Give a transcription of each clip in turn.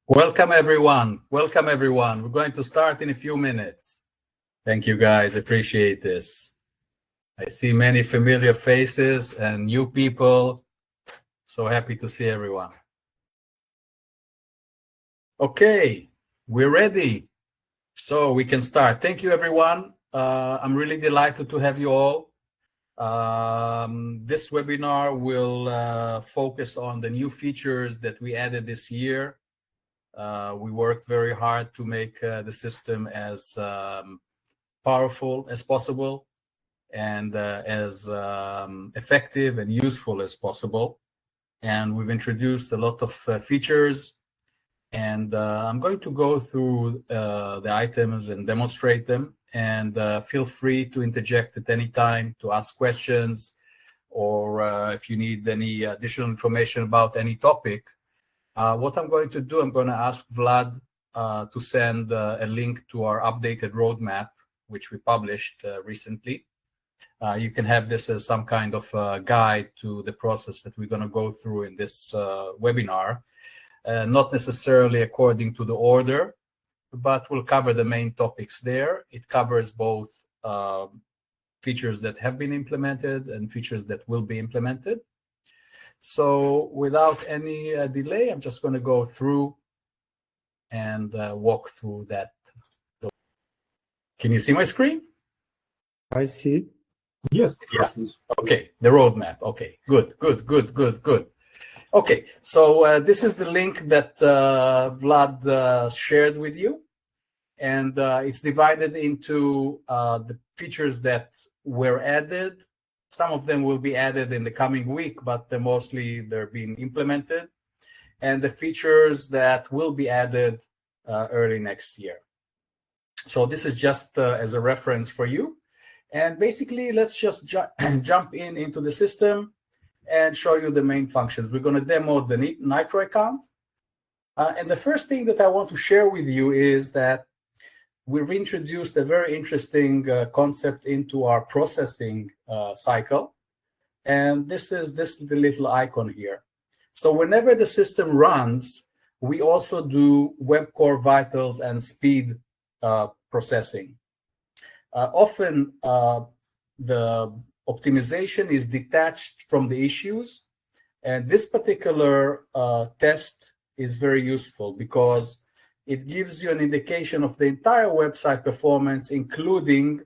Welcome everyone. Welcome everyone. We're going to start in a few minutes. Thank you guys. Appreciate this. I see many familiar faces and new people. So happy to see everyone. Okay, we're ready. So we can start. Thank you everyone. I'm really delighted to have you all. This webinar will focus on the new features that we added this year. We worked very hard to make the system as powerful as possible and as effective and useful as possible. And we've introduced a lot of features, and I'm going to go through the items and demonstrate them. And feel free to interject at any time to ask questions, or if you need any additional information about any topic. What I'm going to do, I'm going to ask Vlad to send a link to our updated roadmap, which we published recently. You can have this as some kind of guide to the process that we're going to go through in this webinar, not necessarily according to the order, but we'll cover the main topics there. It covers both features that have been implemented and features that will be implemented. So without any delay, I'm just going to go through and walk through that. Can you see my screen? I see. Yes. Yes. Okay. The roadmap. Okay. Good. Okay. So this is the link that Vlad shared with you, and it's divided into the features that were added. Some of them will be added in the coming week, but they're being implemented, and the features that will be added early next year. So this is just as a reference for you. And basically, let's just jump into the system and show you the main functions. We're going to demo the Nytro account. And the first thing that I want to share with you is that we've introduced a very interesting concept into our processing cycle. And this is the little icon here. So whenever the system runs, we also do web core vitals and speed processing. Often the optimization is detached from the issues, and this particular test is very useful because it gives you an indication of the entire website performance, including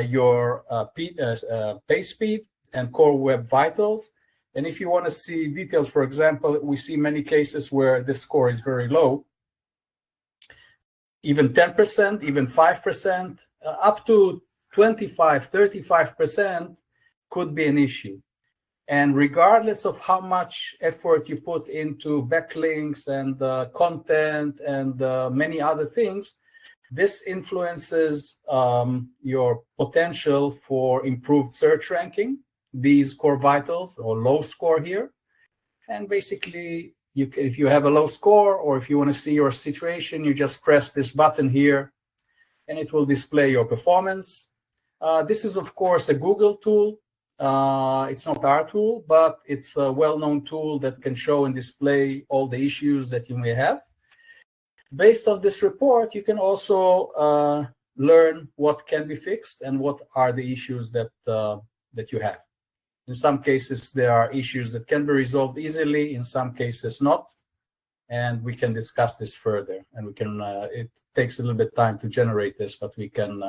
your page speed and core web vitals. And if you want to see details, for example, we see many cases where this score is very low, even 10%, even 5%, up to 25, 35% could be an issue. And regardless of how much effort you put into backlinks and content and many other things, this influences your potential for improved search ranking, these core vitals or low score here. And basically, if you have a low score, or if you want to see your situation, you just press this button here and it will display your performance. This is, of course, a Google tool. It's not our tool, but it's a well-known tool that can show and display all the issues that you may have. Based on this report, you can also learn what can be fixed and what are the issues that you have. In some cases, there are issues that can be resolved easily. In some cases, not. And we can discuss this further. And we can. It takes a little bit of time to generate this, but we can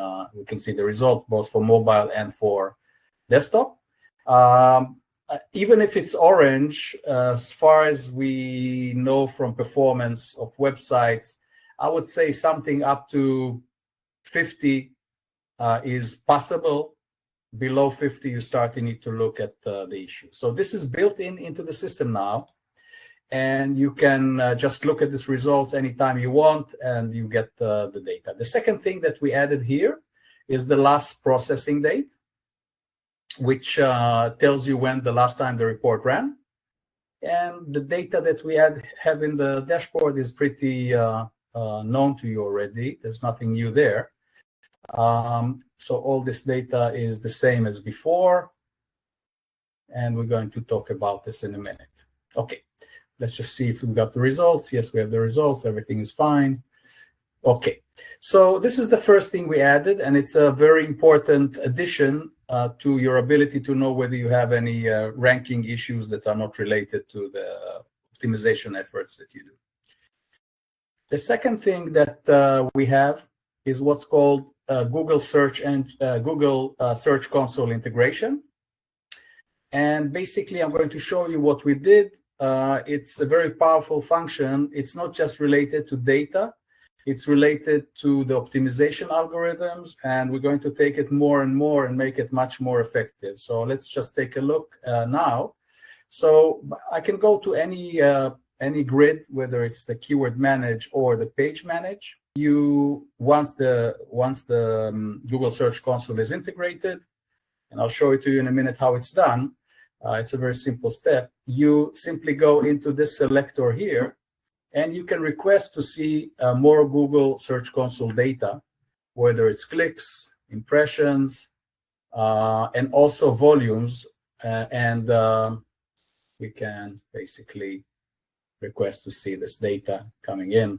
see the result both for mobile and for desktop. Even if it's orange, as far as we know from performance of websites, I would say something up to 50 is possible. Below 50, you start to need to look at the issue. So this is built into the system now, and you can just look at these results anytime you want, and you get the data. The second thing that we added here is the last processing date, which tells you when the last time the report ran. And the data that we have in the dashboard is pretty known to you already. There's nothing new there. So all this data is the same as before, and we're going to talk about this in a minute. Okay, Let's just see if we got the results. Yes, we have the results. Everything is fine. Okay, so this is the first thing we added, and it's a very important addition to your ability to know whether you have any ranking issues that are not related to the optimization efforts that you do. The second thing that we have is what's called Google Search and Google Search Console integration. And basically, I'm going to show you what we did. It's a very powerful function. It's not just related to data. It's related to the optimization algorithms, and we're going to take it more and more and make it much more effective. So let's just take a look now. So I can go to any grid, whether it's the keyword manage or the page manage. Once the Google Search Console is integrated, and I'll show it to you in a minute how it's done. It's a very simple step. You simply go into this selector here, and you can request to see more Google Search Console data, whether it's clicks, impressions, and also volumes. We can basically request to see this data coming in.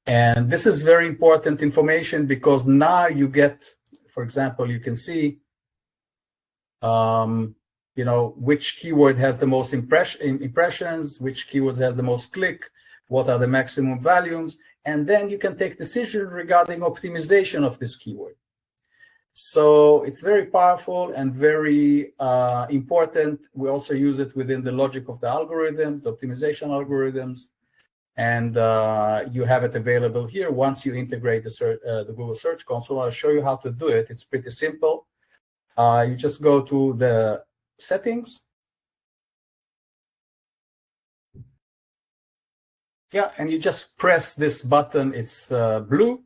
And this is very important information because now you get, for example, you can see which keyword has the most impressions, which keyword has the most click, what are the maximum values, and then you can take decisions regarding optimization of this keyword. So it's very powerful and very important. We also use it within the logic of the algorithm, the optimization algorithms, and you have it available here once you integrate the Google Search Console. I'll show you how to do it. It's pretty simple. You just go to the settings. Yeah, and you just press this button. It's blue,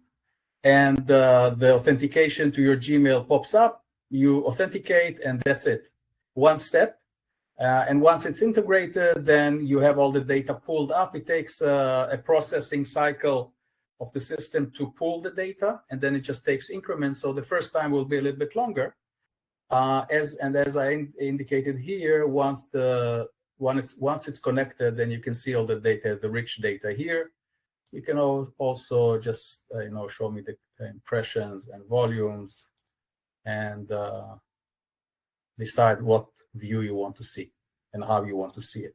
and the authentication to your Gmail pops up. You authenticate, and that's it. One step. And once it's integrated, then you have all the data pulled up. It takes a processing cycle of the system to pull the data, and then it just takes increments. So the first time will be a little bit longer. As I indicated here, once it's connected, then you can see all the data, the rich data here. You can also just show me the impressions and volumes, and decide what view you want to see and how you want to see it.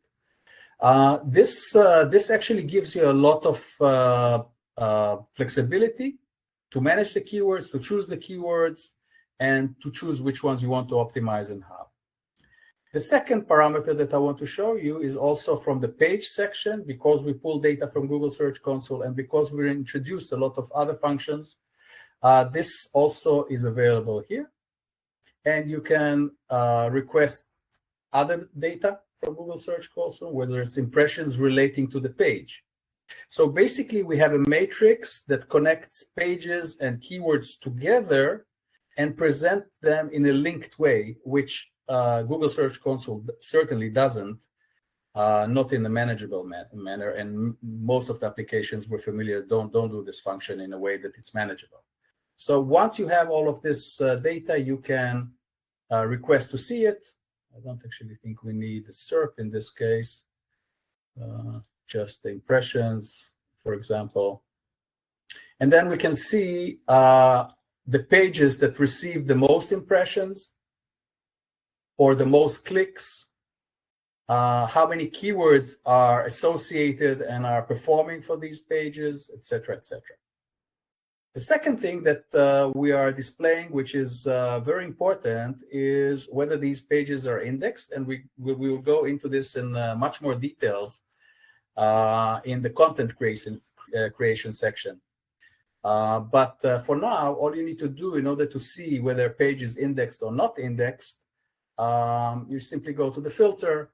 This actually gives you a lot of flexibility to manage the keywords, to choose the keywords, and to choose which ones you want to optimize and how. The second parameter that I want to show you is also from the page section, because we pull data from Google Search Console and because we introduced a lot of other functions. This also is available here. And you can request other data from Google Search Console, whether it's impressions relating to the page. So basically, we have a matrix that connects pages and keywords together and present them in a linked way, which Google Search Console certainly doesn't, not in a manageable manner. And most of the applications we're familiar don't do this function in a way that it's manageable. So once you have all of this data, you can request to see it. I don't actually think we need the SERP in this case, just the impressions, for example. And then we can see the pages that receive the most impressions or the most clicks, how many keywords are associated and are performing for these pages, etc., etc. The second thing that we are displaying, which is very important, is whether these pages are indexed, and we will go into this in much more details in the content creation section. But for now, all you need to do in order to see whether a page is indexed or not indexed, you simply go to the filter,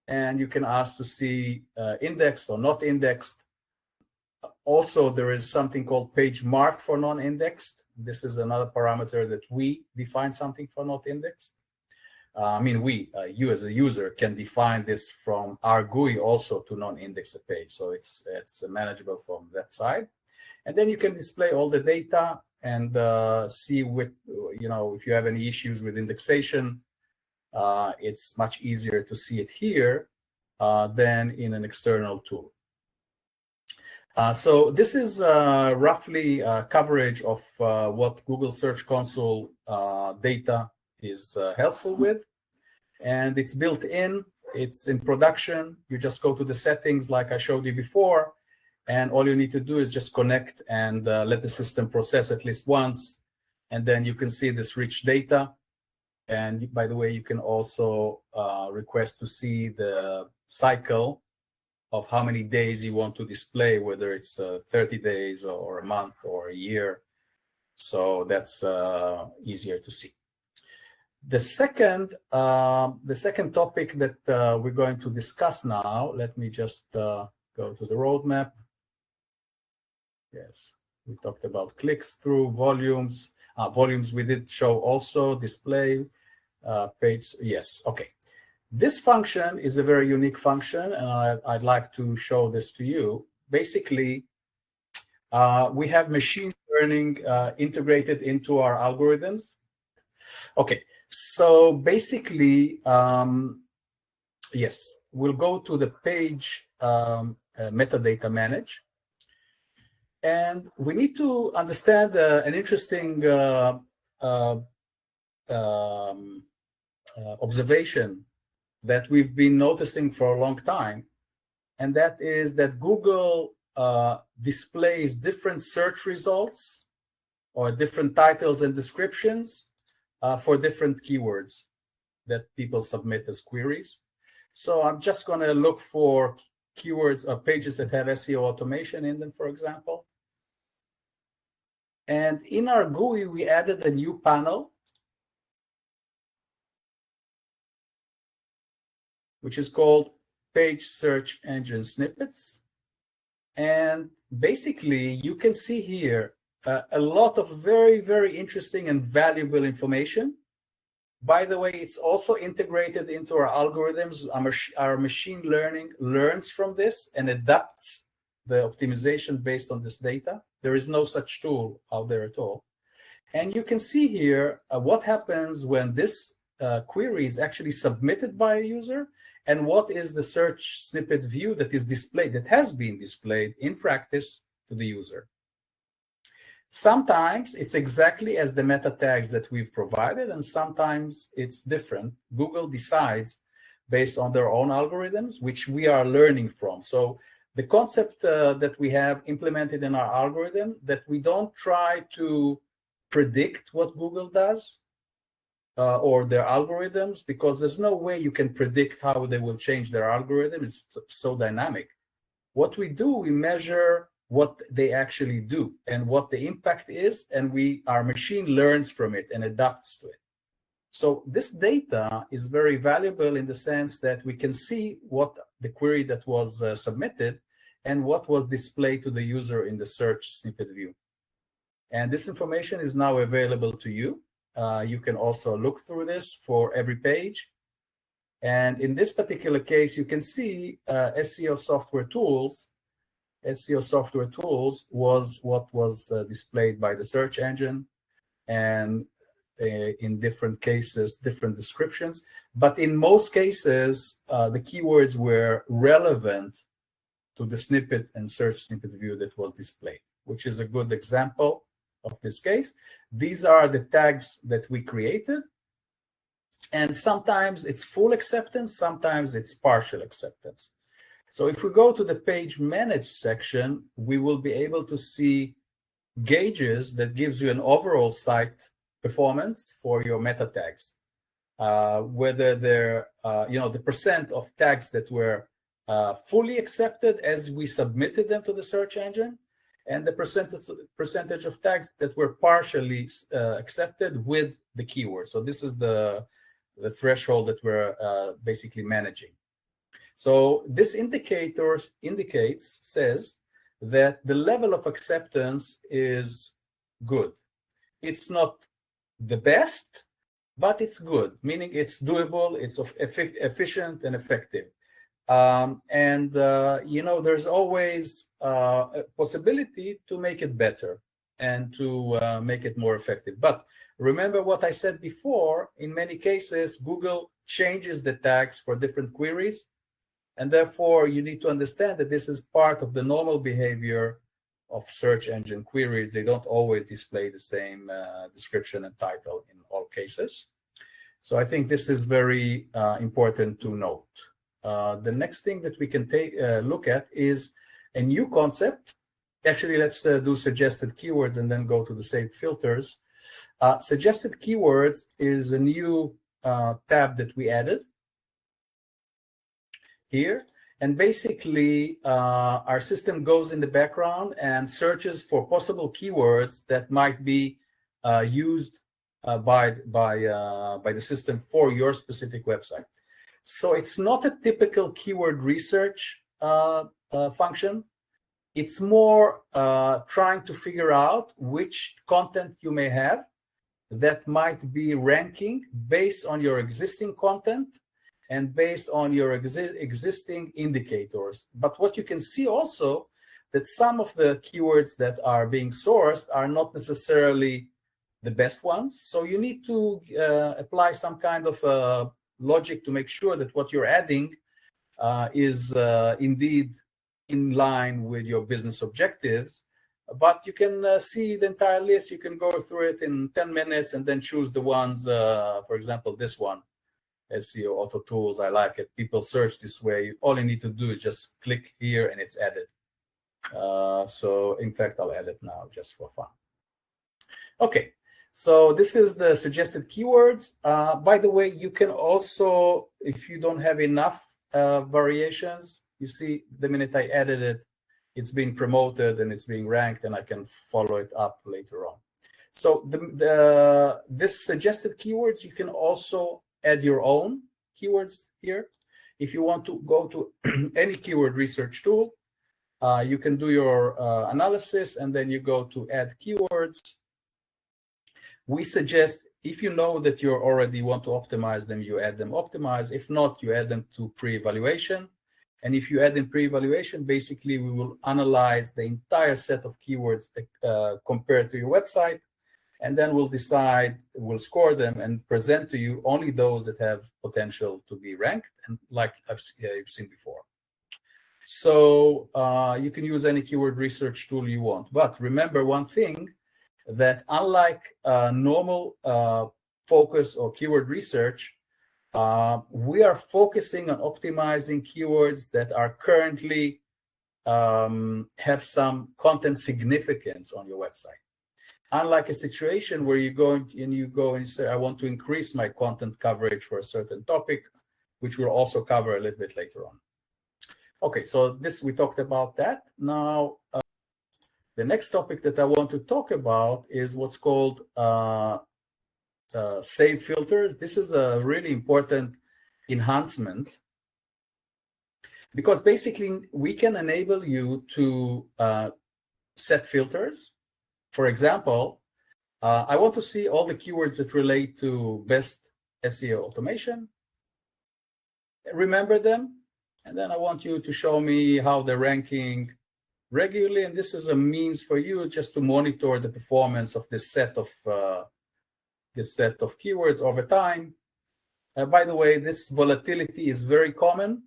and you can ask to see indexed or not indexed. Also, there is something called page marked for non-indexed. This is another parameter that we define something for not indexed. You as a user can define this from our GUI also to non-index a page. So it's manageable from that side. And then you can display all the data and see if you have any issues with indexation. It's much easier to see it here. than in an external tool. So this is roughly coverage of what Google Search Console data is helpful with. And it's built in, it's in production. You just go to the settings like I showed you before, and all you need to do is just connect and let the system process at least once. And then you can see this rich data. And by the way, you can also request to see the cycle of how many days you want to display, whether it's 30 days or a month or a year. So that's easier to see. The second topic that we're going to discuss now, let me just go to the roadmap. Yes, we talked about click-through volumes. Volumes we did show also, display, page, yes, okay. This function is a very unique function, and I'd like to show this to you. Basically, we have machine learning integrated into our algorithms. Okay, so basically, yes, we'll go to the page metadata manage. And we need to understand an interesting observation that we've been noticing for a long time, and that is that Google displays different search results or different titles and descriptions for different keywords that people submit as queries. So I'm just going to look for keywords or pages that have SEO automation in them, for example. And in our GUI, we added a new panel, which is called Page Search Engine Snippets. And basically, you can see here a lot of very, very interesting and valuable information. By the way, it's also integrated into our algorithms. Our machine learning learns from this and adapts the optimization based on this data. There is no such tool out there at all. And you can see here what happens when this query is actually submitted by a user, and what is the search snippet view that is displayed, that has been displayed in practice to the user. Sometimes it's exactly as the meta tags that we've provided, and sometimes it's different. Google decides based on their own algorithms, which we are learning from. So the concept that we have implemented in our algorithm, that we don't try to predict what Google does or their algorithms, because there's no way you can predict how they will change their algorithm. It's so dynamic. What we do, we measure what they actually do and what the impact is, and our machine learns from it and adapts to it. So this data is very valuable in the sense that we can see what the query that was submitted and what was displayed to the user in the search snippet view. And this information is now available to you. You can also look through this for every page. And in this particular case, you can see SEO software tools. SEO software tools was what was displayed by the search engine, and in different cases, different descriptions. But in most cases, the keywords were relevant to the snippet and search snippet view that was displayed, which is a good example of this case. These are the tags that we created. And sometimes it's full acceptance, sometimes it's partial acceptance. So if we go to the page manage section, we will be able to see gauges that gives you an overall site performance for your meta tags. Whether they're, the percent of tags that were fully accepted as we submitted them to the search engine, and the percentage of tags that were partially accepted with the keyword. So this is the threshold that we're basically managing. So this says that the level of acceptance is good. It's not the best, but it's good, meaning it's doable, it's efficient and effective. There's always a possibility to make it better and to make it more effective. But remember what I said before, in many cases, Google changes the tags for different queries. And therefore, you need to understand that this is part of the normal behavior of search engine queries. They don't always display the same description and title in all cases. So I think this is very important to note. The next thing that we can take look at is a new concept. Actually, let's do suggested keywords and then go to the saved filters. Suggested keywords is a new tab that we added here. And basically, our system goes in the background and searches for possible keywords that might be used by the system for your specific website. So it's not a typical keyword research function. It's more trying to figure out which content you may have that might be ranking based on your existing content and based on your existing indicators. But what you can see also that some of the keywords that are being sourced are not necessarily the best ones. So you need to apply some kind of logic to make sure that what you're adding is indeed in line with your business objectives. But you can see the entire list. You can go through it in 10 minutes and then choose the ones, for example, this one, SEO Auto Tools. I like it. People search this way. All you need to do is just click here and it's added. So in fact, I'll add it now just for fun. Okay, so this is the suggested keywords. By the way, you can also, if you don't have enough variations, you see the minute I added it, it's being promoted and it's being ranked, and I can follow it up later on. So this suggested keywords, you can also add your own keywords here. If you want to go to any keyword research tool, you can do your analysis and then you go to add keywords. We suggest, if you know that you already want to optimize them, you add them optimized. If not, you add them to pre-evaluation. And if you add in pre-evaluation, basically we will analyze the entire set of keywords compared to your website, and then we'll decide, we'll score them and present to you only those that have potential to be ranked, and like you've seen before. So you can use any keyword research tool you want. But remember one thing, that unlike normal focus or keyword research, we are focusing on optimizing keywords that are currently have some content significance on your website. Unlike a situation where you go and say, I want to increase my content coverage for a certain topic, which we'll also cover a little bit later on. Okay, so this, we talked about that. Now, the next topic that I want to talk about is what's called save filters. This is a really important enhancement because basically we can enable you to set filters. For example, I want to see all the keywords that relate to best SEO automation. Remember them, and then I want you to show me how they're ranking regularly. And this is a means for you just to monitor the performance of this set of keywords over time. By the way, this volatility is very common.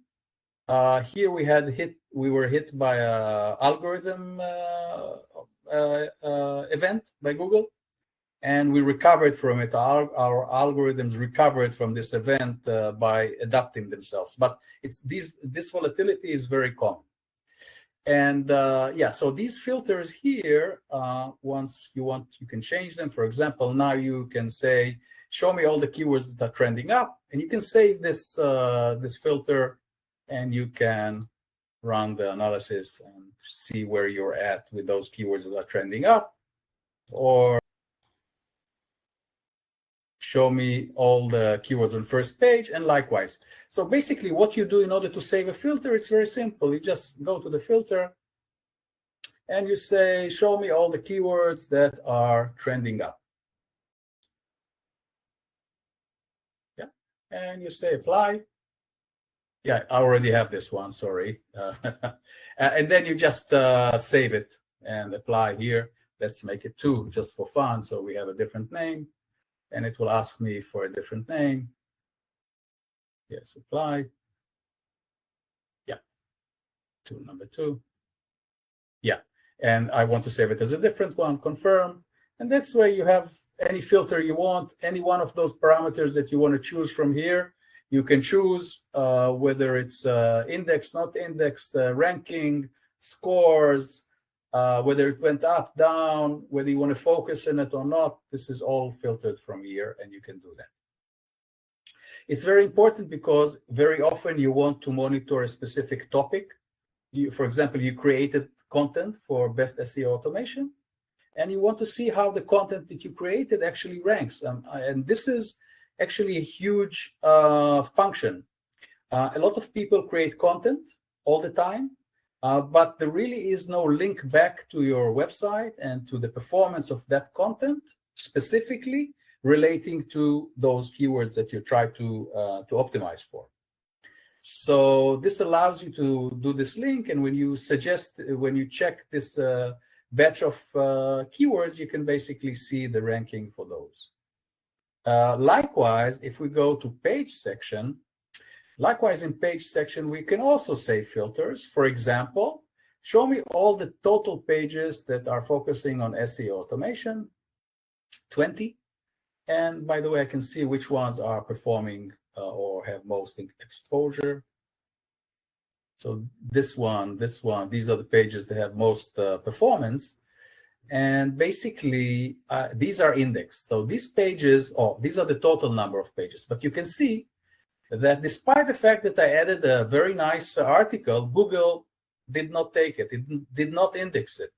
Here we were hit by an algorithm event by Google, and we recovered from it. Our algorithms recovered from this event by adapting themselves. But this volatility is very common. And yeah, so these filters here, once you want, you can change them. For example, now you can say, show me all the keywords that are trending up, and you can save this this filter, and you can run the analysis and see where you're at with those keywords that are trending up, or show me all the keywords on first page, and likewise. So basically what you do in order to save a filter, it's very simple. You just go to the filter and you say, show me all the keywords that are trending up. Yeah, and you say apply. Yeah, I already have this one, sorry. And then you just save it and apply here. Let's make it 2 just for fun. So we have a different name, and it will ask me for a different name. Yes, apply. Tool number 2. Yeah, and I want to save it as a different one, confirm. And that's where you have any filter you want, any one of those parameters that you want to choose from here. You can choose whether it's indexed, not indexed, ranking, scores, whether it went up, down, whether you want to focus on it or not. This is all filtered from here, and you can do that. It's very important because very often you want to monitor a specific topic. For example, you created content for best SEO automation, and you want to see how the content that you created actually ranks. And this is actually a huge function. A lot of people create content all the time, but there really is no link back to your website and to the performance of that content, specifically relating to those keywords that you try to optimize for. So this allows you to do this link, and when you check this batch of keywords, you can basically see the ranking for those. Likewise, if we go to page section, in page section, we can also save filters. For example, show me all the total pages that are focusing on SEO automation, 20. And by the way, I can see which ones are performing or have most exposure. So this one, these are the pages that have most performance. And basically, these are indexed. So these pages, these are the total number of pages. But you can see that despite the fact that I added a very nice article, Google did not take it. It did not index it.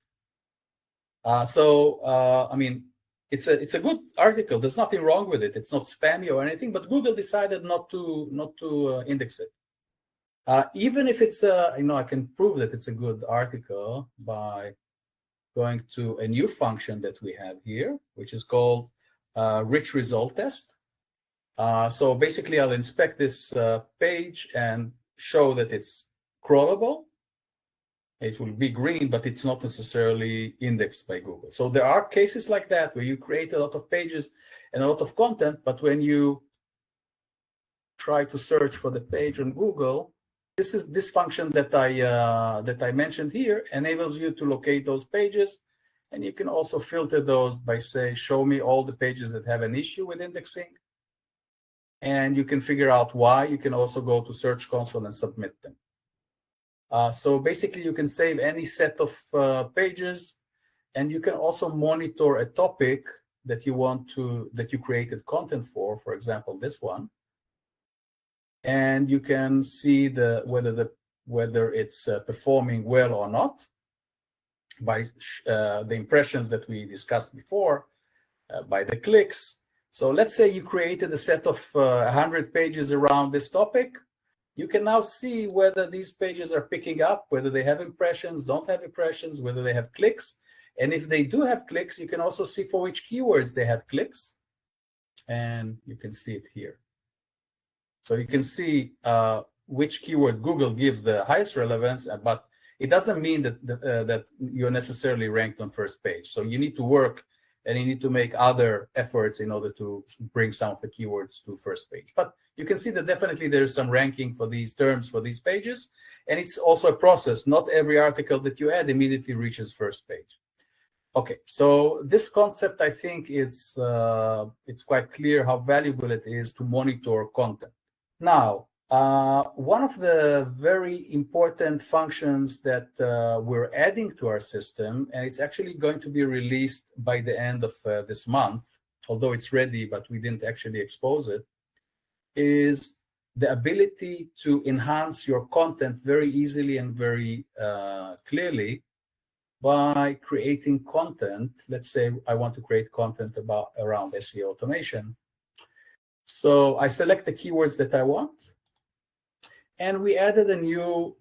I mean, it's a good article. There's nothing wrong with it. It's not spammy or anything. But Google decided not to index it. Even if it's I can prove that it's a good article by going to a new function that we have here, which is called rich result test. So basically, I'll inspect this page and show that it's crawlable. It will be green, but it's not necessarily indexed by Google. So there are cases like that where you create a lot of pages and a lot of content, but when you try to search for the page on Google, this function that I mentioned here enables you to locate those pages, and you can also filter those by say, show me all the pages that have an issue with indexing, and you can figure out why. You can also go to Search Console and submit them. So basically, you can save any set of pages, and you can also monitor a topic that you created content for example, this one. And you can see whether it's performing well or not by the impressions that we discussed before, by the clicks. So let's say you created a set of 100 pages around this topic. You can now see whether these pages are picking up, whether they have impressions, don't have impressions, whether they have clicks. And if they do have clicks, you can also see for which keywords they had clicks. And you can see it here. So you can see which keyword Google gives the highest relevance, but it doesn't mean that you're necessarily ranked on first page. So you need to work and you need to make other efforts in order to bring some of the keywords to first page. But you can see that definitely there's some ranking for these terms for these pages. And it's also a process. Not every article that you add immediately reaches first page. Okay, so this concept, I think, is it's quite clear how valuable it is to monitor content. Now, one of the very important functions that we're adding to our system, and it's actually going to be released by the end of this month, although it's ready, but we didn't actually expose it, is the ability to enhance your content very easily and very clearly by creating content. Let's say I want to create content around SEO automation. So I select the keywords that I want, and we added a new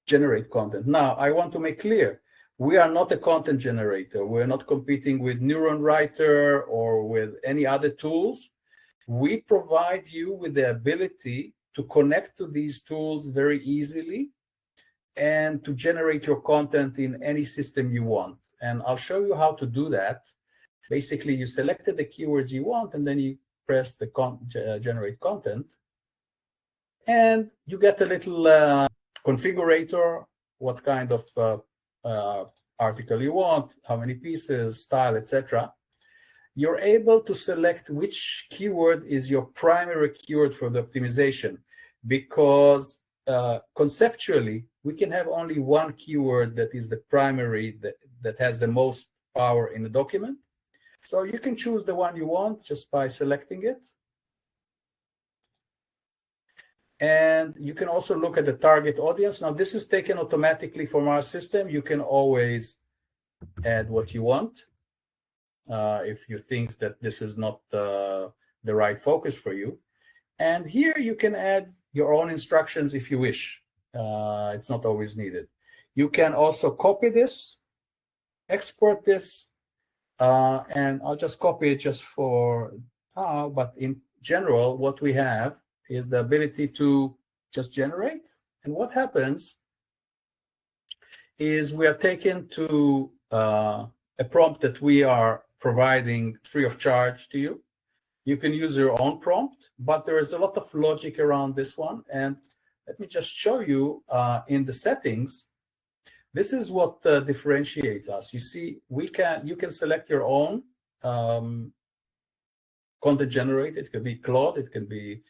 generate content. Now, I want to make clear, we are not a content generator. We're not competing with Neuron Writer or with any other tools. We provide you with the ability to connect to these tools very easily and to generate your content in any system you want. And I'll show you how to do that. Basically, you selected the keywords you want, and then you press the generate content, and you get a little configurator, what kind of article you want, how many pieces, style, etc., you're able to select which keyword is your primary keyword for the optimization, because conceptually, we can have only one keyword that is the primary, that has the most power in the document. So you can choose the one you want just by selecting it. And you can also look at the target audience. Now, this is taken automatically from our system. You can always add what you want if you think that this is not the right focus for you. And here you can add your own instructions if you wish. It's not always needed. You can also copy this, export this, and I'll just copy it just for now. But in general, what we have is the ability to just generate. And what happens is we are taken to a prompt that we are providing free of charge to you. You can use your own prompt, but there is a lot of logic around this one. And let me just show you in the settings. This is what differentiates us. You see, you can select your own content generator. It can be Claude, it can be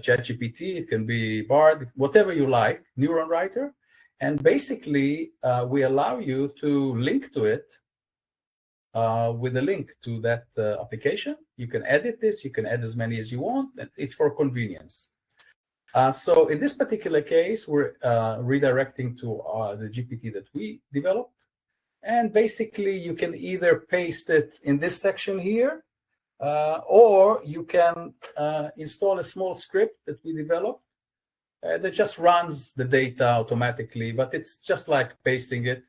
ChatGPT, it can be Bard, whatever you like, Neuron Writer. And basically, we allow you to link to it with a link to that application. You can edit this, you can add as many as you want, and it's for convenience. So in this particular case, we're redirecting to the GPT that we developed. And basically, you can either paste it in this section here, or you can install a small script that we developed that just runs the data automatically, but it's just like pasting it.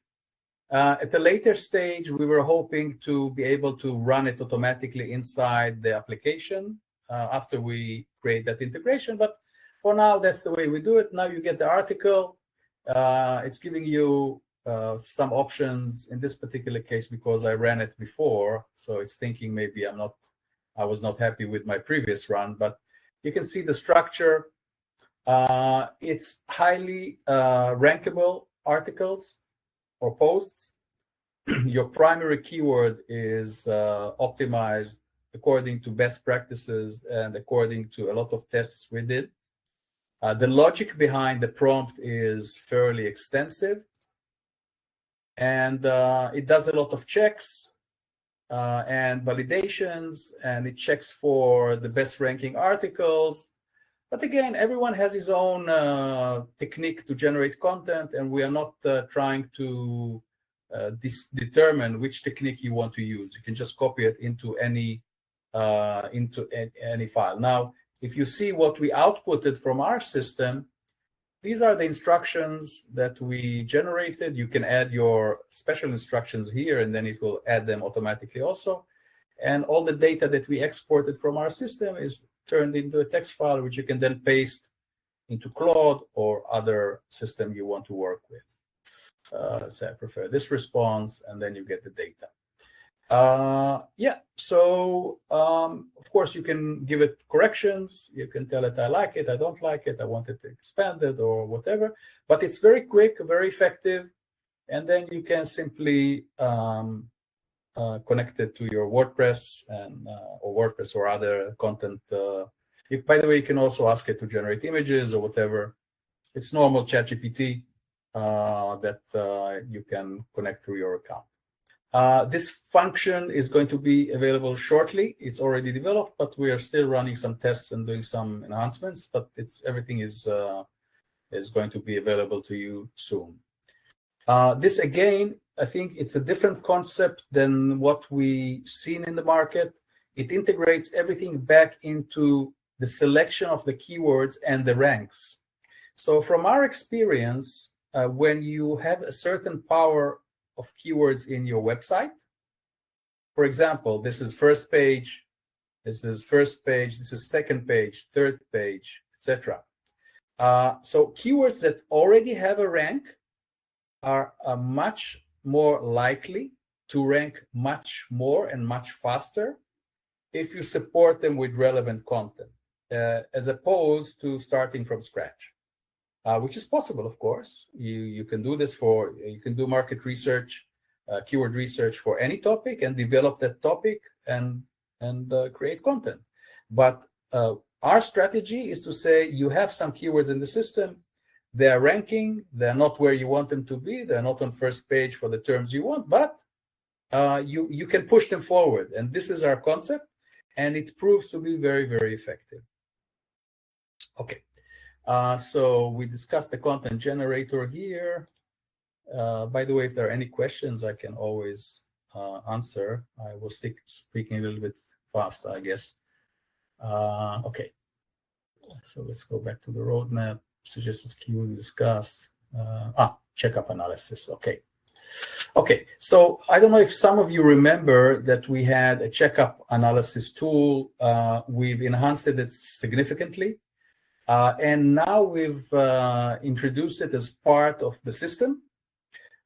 At a later stage, we were hoping to be able to run it automatically inside the application after we create that integration. But for now, that's the way we do it. Now you get the article. It's giving you some options in this particular case because I ran it before. So it's thinking maybe I was not happy with my previous run, but you can see the structure. It's highly rankable articles or posts. Your primary keyword is optimized according to best practices and according to a lot of tests we did. The logic behind the prompt is fairly extensive, and it does a lot of checks and validations, and it checks for the best ranking articles. But again, everyone has his own technique to generate content, and we are not trying to determine which technique you want to use. You can just copy it into any file. Now, if you see what we outputted from our system, these are the instructions that we generated. You can add your special instructions here, and then it will add them automatically also. And all the data that we exported from our system is turned into a text file, which you can then paste into Claude or other system you want to work with. So I prefer this response, and then you get the data. So of course you can give it corrections. You can tell it I like it, I don't like it, I want it expanded or whatever. But it's very quick, very effective, and then you can simply connect it to your WordPress or other content. By the way, you can also ask it to generate images or whatever. It's normal ChatGPT that you can connect through your account. This function is going to be available shortly. It's already developed, but we are still running some tests and doing some enhancements. But everything is going to be available to you soon. This again, I think it's a different concept than what we've seen in the market. It integrates everything back into the selection of the keywords and the ranks. So from our experience, when you have a certain power of keywords in your website, for example, this is first page, this is second page, third page, etc. So keywords that already have a rank are much more likely to rank much more and much faster if you support them with relevant content, as opposed to starting from scratch. which is possible, of course. You can do this you can do market research, keyword research for any topic and develop that topic and create content. But our strategy is to say you have some keywords in the system, they're ranking, they're not where you want them to be, they're not on first page for the terms you want, but you can push them forward. And this is our concept, and it proves to be very, very effective. Okay, so we discussed the content generator here. By the way, if there are any questions, I can always answer. I will speaking a little bit fast, I guess. Okay, so let's go back to the roadmap. Suggested keyword discussed. Checkup analysis. Okay, so I don't know if some of you remember that we had a checkup analysis tool. We've enhanced it significantly. And now we've introduced it as part of the system.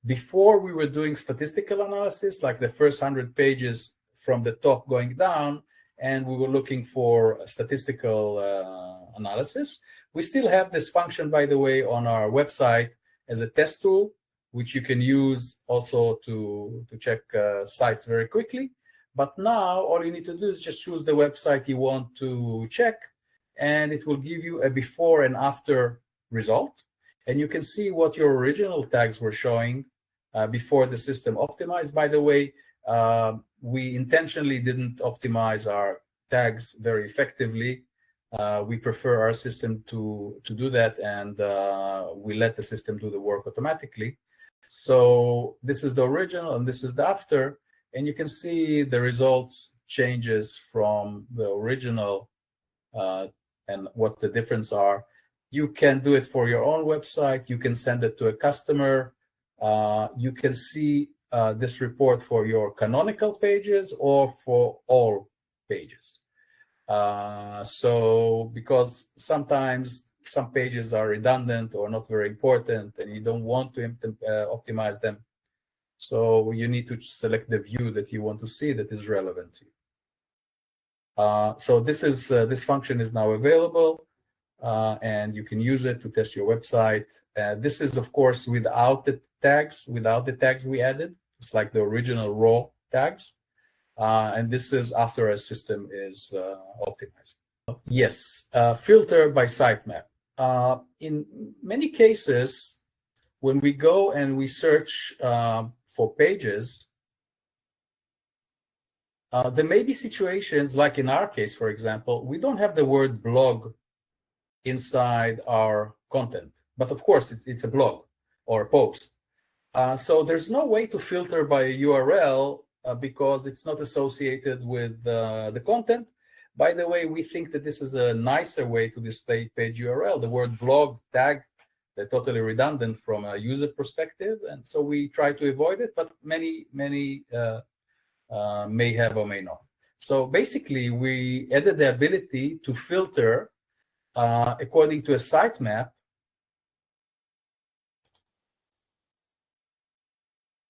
Before, we were doing statistical analysis, like the first 100 pages from the top going down, and we were looking for statistical analysis. We still have this function, by the way, on our website as a test tool, which you can use also to check sites very quickly. But now all you need to do is just choose the website you want to check, and it will give you a before and after result. And you can see what your original tags were showing before the system optimized. By the way, we intentionally didn't optimize our tags very effectively. We prefer our system to do that, and we let the system do the work automatically. So this is the original and this is the after, and you can see the results changes from the original and what the difference are. You can do it for your own website. You can send it to a customer. You can see this report for your canonical pages or for all pages. So because sometimes some pages are redundant or not very important and you don't want to optimize them, so you need to select the view that you want to see that is relevant to you. So this function is now available, and you can use it to test your website. This is, of course, without the tags we added. It's like the original raw tags. And this is after a system is optimized. Yes, filter by sitemap. In many cases, when we go and we search for pages, there may be situations, like in our case, for example, we don't have the word blog inside our content. But of course, it's a blog or a post. So there's no way to filter by a URL because it's not associated with the content. By the way, we think that this is a nicer way to display page URL. The word blog tag, they're totally redundant from a user perspective, and so we try to avoid it, but many may have or may not. So basically, we added the ability to filter according to a sitemap.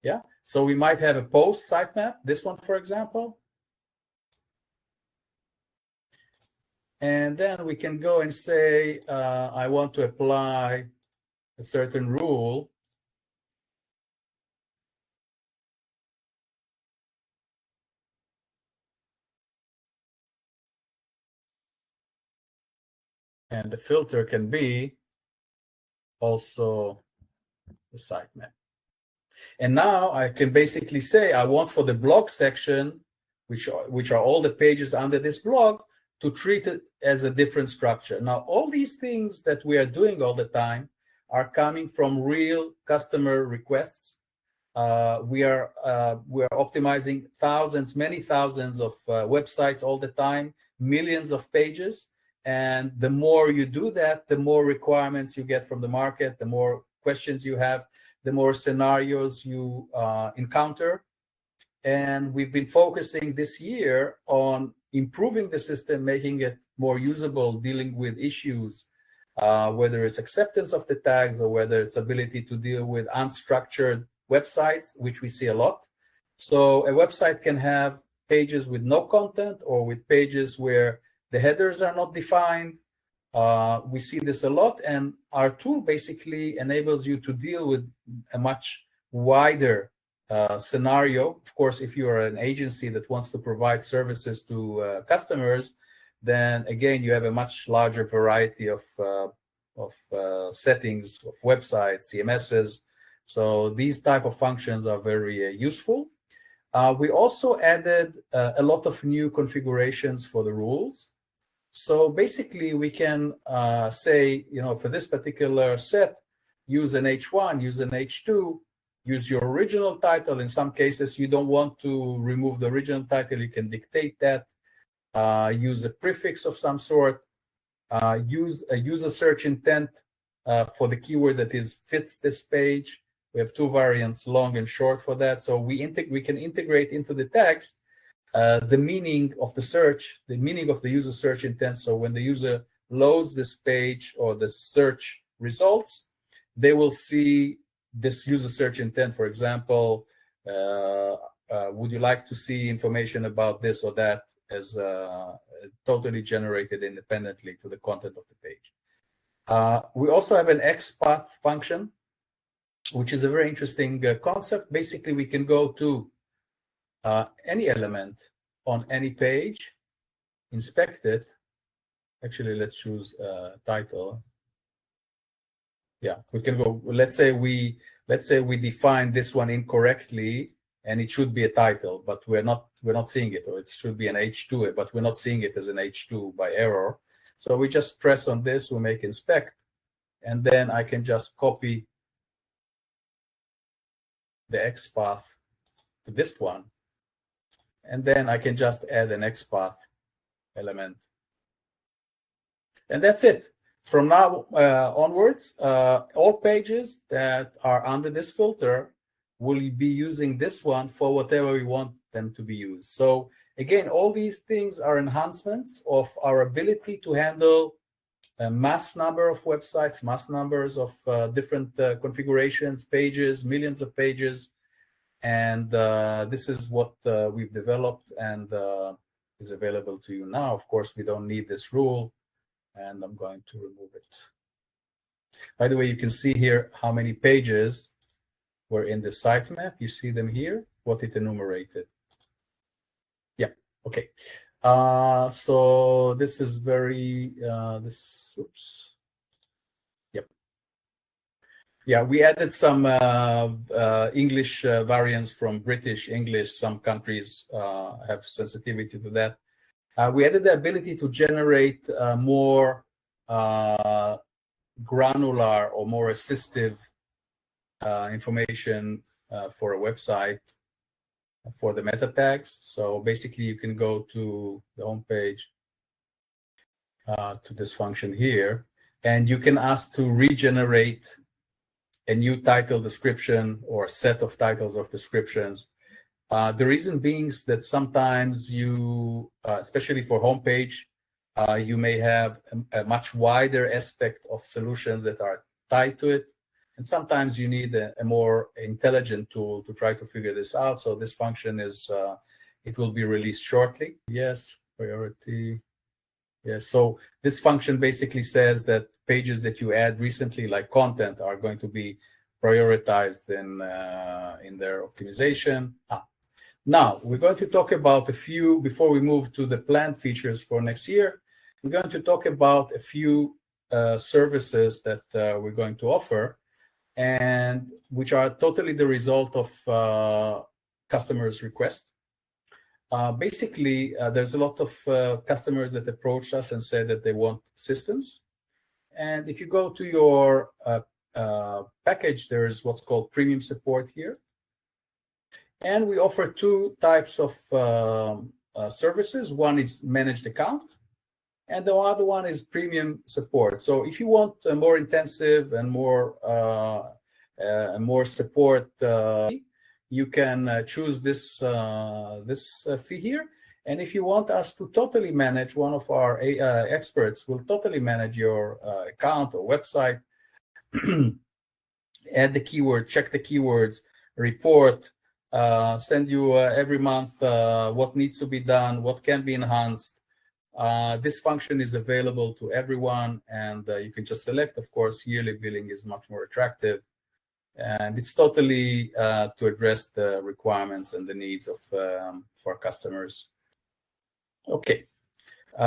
Yeah, so we might have a post sitemap, this one, for example. And then we can go and say, I want to apply a certain rule. And the filter can be also the sitemap. And now I can basically say I want for the blog section, which are all the pages under this blog, to treat it as a different structure. Now, all these things that we are doing all the time are coming from real customer requests. We are optimizing many thousands of websites all the time, millions of pages. And the more you do that, the more requirements you get from the market, the more questions you have, the more scenarios you encounter. And we've been focusing this year on improving the system, making it more usable, dealing with issues, whether it's acceptance of the tags or whether it's ability to deal with unstructured websites, which we see a lot. So a website can have pages with no content or with pages where the headers are not defined. We see this a lot, and our tool basically enables you to deal with a much wider scenario. Of course, if you are an agency that wants to provide services to customers, then again, you have a much larger variety of settings of websites, CMSs. So these type of functions are very useful. We also added a lot of new configurations for the rules. So basically, we can say, for this particular set, use an H1, use an H2, use your original title. In some cases, you don't want to remove the original title. You can dictate that. Use a prefix of some sort. Use a user search intent for the keyword that fits this page. We have two variants, long and short, for that. So we can integrate into the text the meaning of the search, the meaning of the user search intent. So when the user loads this page or the search results, they will see this user search intent. For example, would you like to see information about this or that as totally generated independently to the content of the page. We also have an XPath function, which is a very interesting concept. Basically, we can go to any element on any page, inspect it. Actually, let's choose title. Yeah, we can go. Let's say we define this one incorrectly, and it should be a title, but we're not seeing it, or it should be an H2, but we're not seeing it as an H2 by error. So we just press on this, we make inspect, and then I can just copy the XPath to this one, and then I can just add an XPath element, and that's it. From now onwards, all pages that are under this filter will be using this one for whatever we want them to be used. So again, all these things are enhancements of our ability to handle a mass number of websites, mass numbers of different configurations, pages, millions of pages. And this is what we've developed and is available to you now. Of course, we don't need this rule, and I'm going to remove it. By the way, you can see here how many pages were in the sitemap. You see them here, what it enumerated. Yeah, okay. So this is very, oops. Yep. Yeah, we added some English variants from British English. Some countries have sensitivity to that. We added the ability to generate more granular or more assistive information for a website for the meta tags. So basically, you can go to the home page to this function here, and you can ask to regenerate a new title description or set of titles of descriptions. The reason being that sometimes you, especially for homepage, you may have a much wider aspect of solutions that are tied to it. And sometimes you need a more intelligent tool to try to figure this out. So this function is, it will be released shortly. Yes, priority. Yes, so this function basically says that pages that you add recently, like content, are going to be prioritized in their optimization. Now, we're going to talk about a few, before we move to the planned features for next year, we're going to talk about a few services that we're going to offer, and which are totally the result of customers' request. Basically, there's a lot of customers that approach us and say that they want assistance. And if you go to your package, there's what's called premium support here. And we offer two types of services. One is managed account, and the other one is premium support. So if you want a more intensive and more support, you can choose this fee here. And if you want us to totally manage, one of our experts will totally manage your account or website, add the keyword, check the keywords, report, send you every month what needs to be done, what can be enhanced, This function is available to everyone, and you can just select. Of course, yearly billing is much more attractive, and it's totally to address the requirements and the needs of for customers. Okay,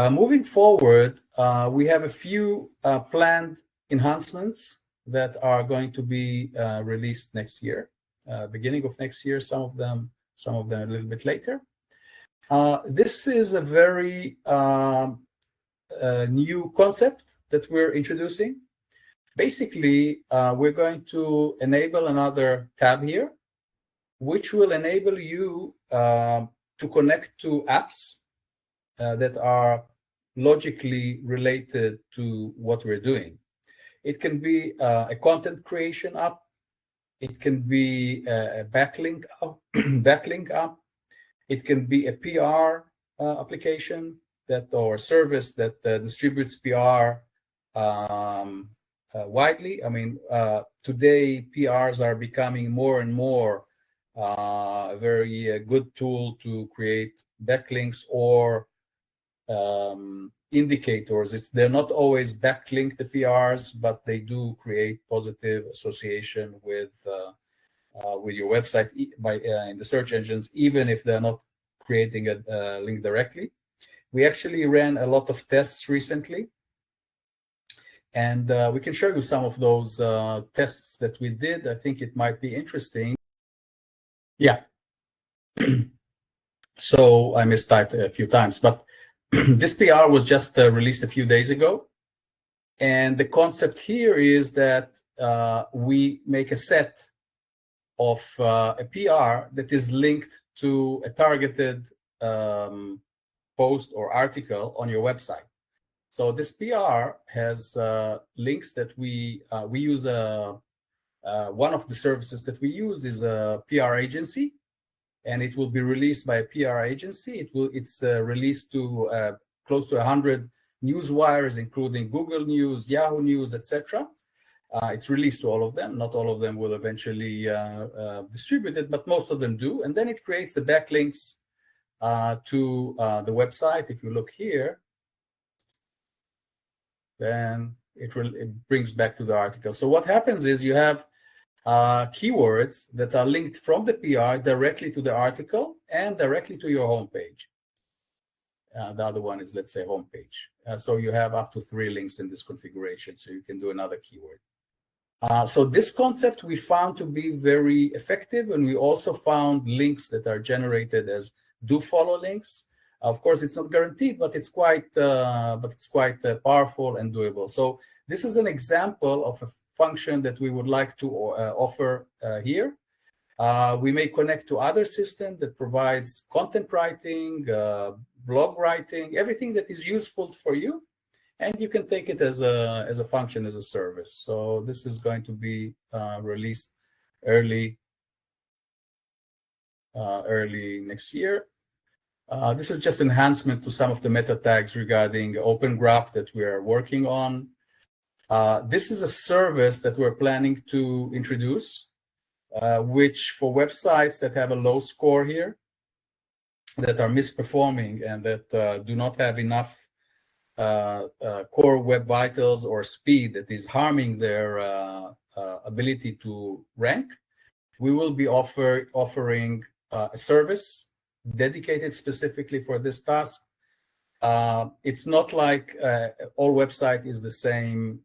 moving forward, we have a few planned enhancements that are going to be released next year, beginning of next year. Some of them a little bit later. This is a very new concept that we're introducing. Basically, we're going to enable another tab here, which will enable you to connect to apps that are logically related to what we're doing. It can be a content creation app. It can be a backlink app. It can be a PR application or service that distributes PR widely. I mean, today PRs are becoming more and more a very good tool to create backlinks or indicators. They're not always backlink the PRs, but they do create positive association with your website in the search engines, even if they're not creating a link directly. We actually ran a lot of tests recently, and we can show you some of those tests that we did. I think it might be interesting. Yeah. So I mistyped a few times, but this PR was just released a few days ago. And the concept here is that we make a set of a PR that is linked to a targeted post or article on your website. So this PR has links that we use. One of the services that we use is a PR agency, and it will be released by a PR agency. It's released to close to 100 news wires, including Google News, Yahoo News, etc. It's released to all of them. Not all of them will eventually distribute it, but most of them do. And then it creates the backlinks to the website. If you look here, then it brings back to the article. So what happens is you have keywords that are linked from the PR directly to the article and directly to your homepage. The other one is, let's say, homepage. So you have up to 3 links in this configuration, so you can do another keyword. So this concept we found to be very effective, and we also found links that are generated as do-follow links. Of course, it's not guaranteed, but it's quite powerful and doable. So this is an example of a function that we would like to offer here. We may connect to other systems that provides content writing, blog writing, everything that is useful for you, and you can take it as a function, as a service. So this is going to be released early next year. This is just enhancement to some of the meta tags regarding Open Graph that we are working on. This is a service that we're planning to introduce, which for websites that have a low score here, that are misperforming and that do not have enough core web vitals or speed that is harming their ability to rank, we will be offering a service dedicated specifically for this task. It's not like all website is the same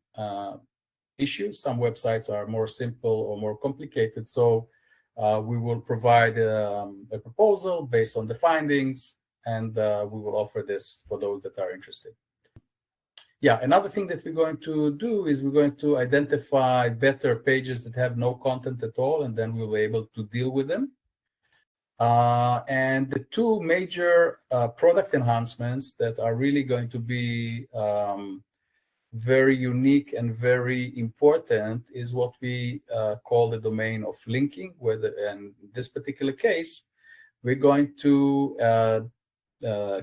issue. Some websites are more simple or more complicated. So we will provide a proposal based on the findings, and we will offer this for those that are interested. Yeah, another thing that we're going to do is we're going to identify better pages that have no content at all, and then we'll be able to deal with them. And the 2 major product enhancements that are really going to be very unique and very important is what we call the domain of linking, where in this particular case, we're going to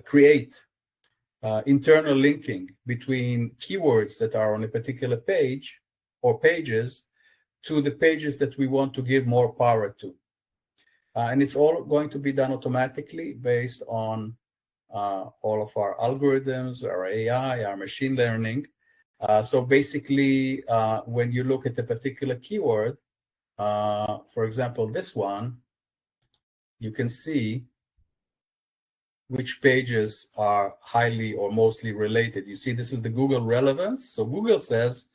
create internal linking between keywords that are on a particular page or pages to the pages that we want to give more power to. And it's all going to be done automatically based on all of our algorithms, our AI, our machine learning. So basically, when you look at a particular keyword, for example, this one, you can see which pages are highly or mostly related. You see, this is the Google relevance. So Google says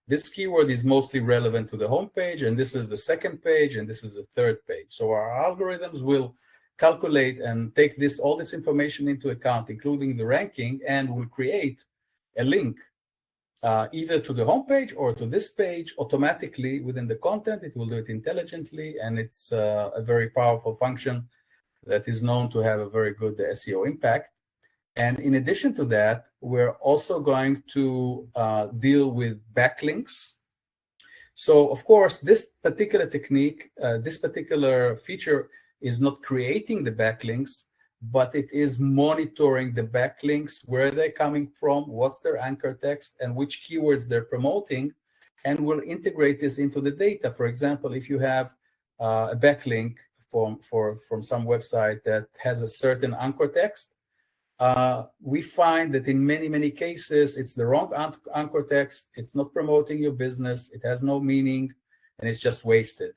this keyword is mostly relevant to the home page, and this is the second page, and this is the third page. So our algorithms will calculate and take all this information into account, including the ranking, and will create a link either to the home page or to this page automatically within the content. It will do it intelligently, and it's a very powerful function that is known to have a very good SEO impact. And in addition to that, we're also going to deal with backlinks. So of course, this particular technique, this particular feature is not creating the backlinks, but it is monitoring the backlinks, where they're coming from, what's their anchor text, and which keywords they're promoting, and we'll integrate this into the data. For example, if you have a backlink from some website that has a certain anchor text, we find that in many cases it's the wrong anchor text, it's not promoting your business, it has no meaning, and it's just wasted.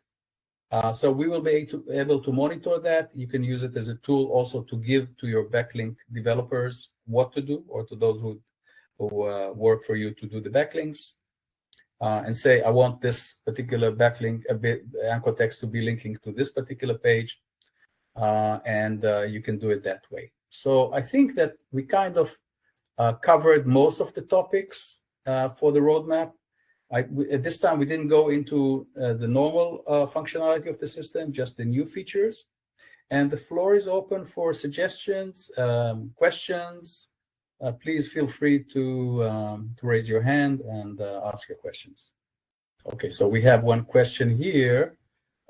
So we will be able to monitor that. You can use it as a tool also to give to your backlink developers what to do, or to those who work for you to do the backlinks, and say, I want this particular backlink, anchor text, to be linking to this particular page, and you can do it that way. So I think that we kind of covered most of the topics for the roadmap. At this time, we didn't go into the normal functionality of the system, just the new features. And the floor is open for suggestions, questions. Please feel free to raise your hand and ask your questions. Okay, so we have one question here.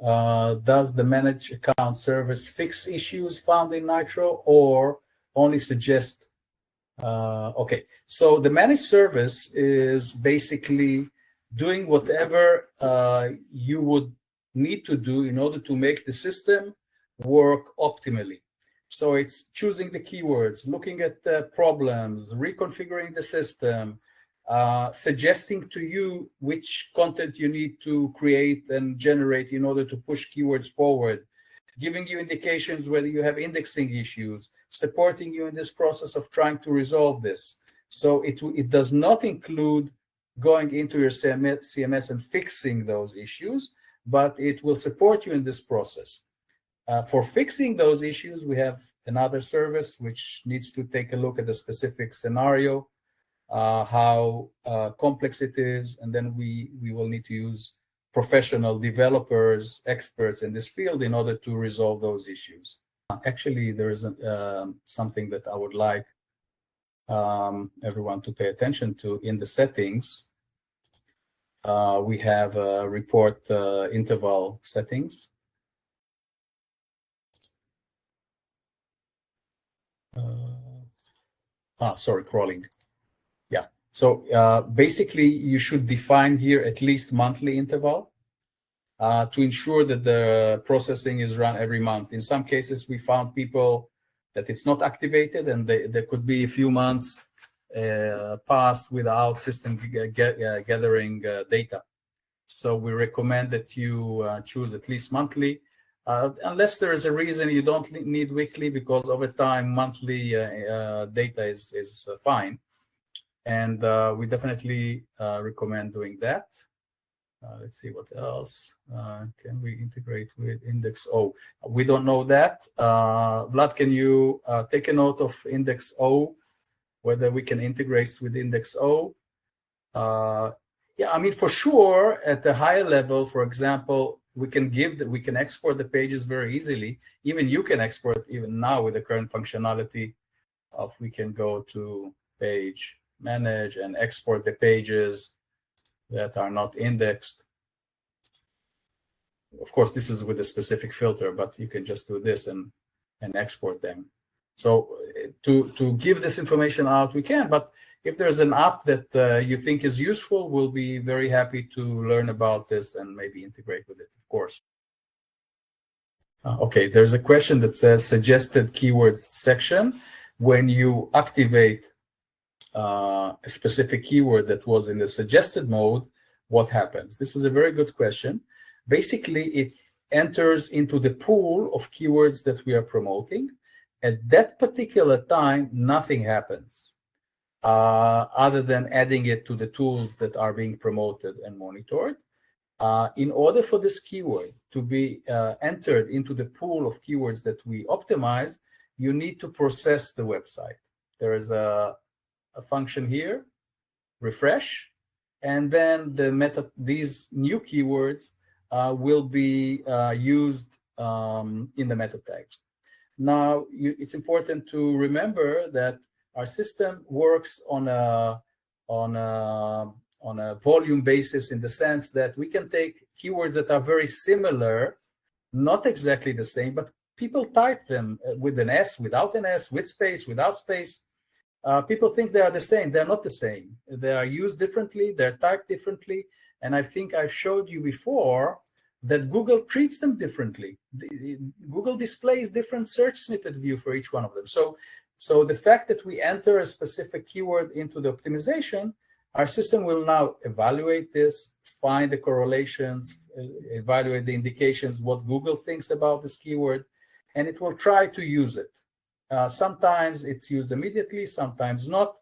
Does the managed account service fix issues found in Nytro, or only suggest? Okay, so the managed service is basically doing whatever you would need to do in order to make the system work optimally. So it's choosing the keywords, looking at the problems, reconfiguring the system, suggesting to you which content you need to create and generate in order to push keywords forward, giving you indications whether you have indexing issues, supporting you in this process of trying to resolve this. So it does not include going into your CMS and fixing those issues, but it will support you in this process. For fixing those issues, we have another service which needs to take a look at the specific scenario, how complex it is, and then we will need to use professional developers, experts in this field in order to resolve those issues. Actually, there is something that I would like everyone to pay attention to. In the settings, we have report interval settings. Sorry, crawling. Yeah. So basically, you should define here at least monthly interval to ensure that the processing is run every month. In some cases, we found people that it's not activated, and there could be a few months passed without system gathering data. So we recommend that you choose at least monthly, unless there is a reason you don't need weekly, because over time monthly data is fine, and we definitely recommend doing that. Let's see what else. Can we integrate with Index O? We don't know that. Vlad, can you take a note of Index O, whether we can integrate with Index O? Yeah, I mean, for sure, at the higher level, for example, we can export the pages very easily. Even you can export, even now with the current functionality of, we can go to page manage and export the pages that are not indexed. Of course, this is with a specific filter, but you can just do this and export them. So to give this information out, we can, but if there's an app that you think is useful, we'll be very happy to learn about this and maybe integrate with it, of course. Okay, there's a question that says suggested keywords section. when you activate a specific keyword that was in the suggested mode, what happens? This is a very good question. Basically, it enters into the pool of keywords that we are promoting. At that particular time, nothing happens other than adding it to the tools that are being promoted and monitored. In order for this keyword to be entered into the pool of keywords that we optimize, you need to process the website. There is a function here, refresh, and then these new keywords will be used in the meta tags. Now, it's important to remember that our system works on a volume basis, in the sense that we can take keywords that are very similar, not exactly the same, but people type them with an S, without an S, with space, without space. People think they are the same. They're not the same. They are used differently. They're typed differently. And I think I've showed you before that Google treats them differently. Google displays different search snippet view for each one of them. So the fact that we enter a specific keyword into the optimization, our system will now evaluate this, find the correlations, evaluate the indications, what Google thinks about this keyword, and it will try to use it. Sometimes it's used immediately, sometimes not.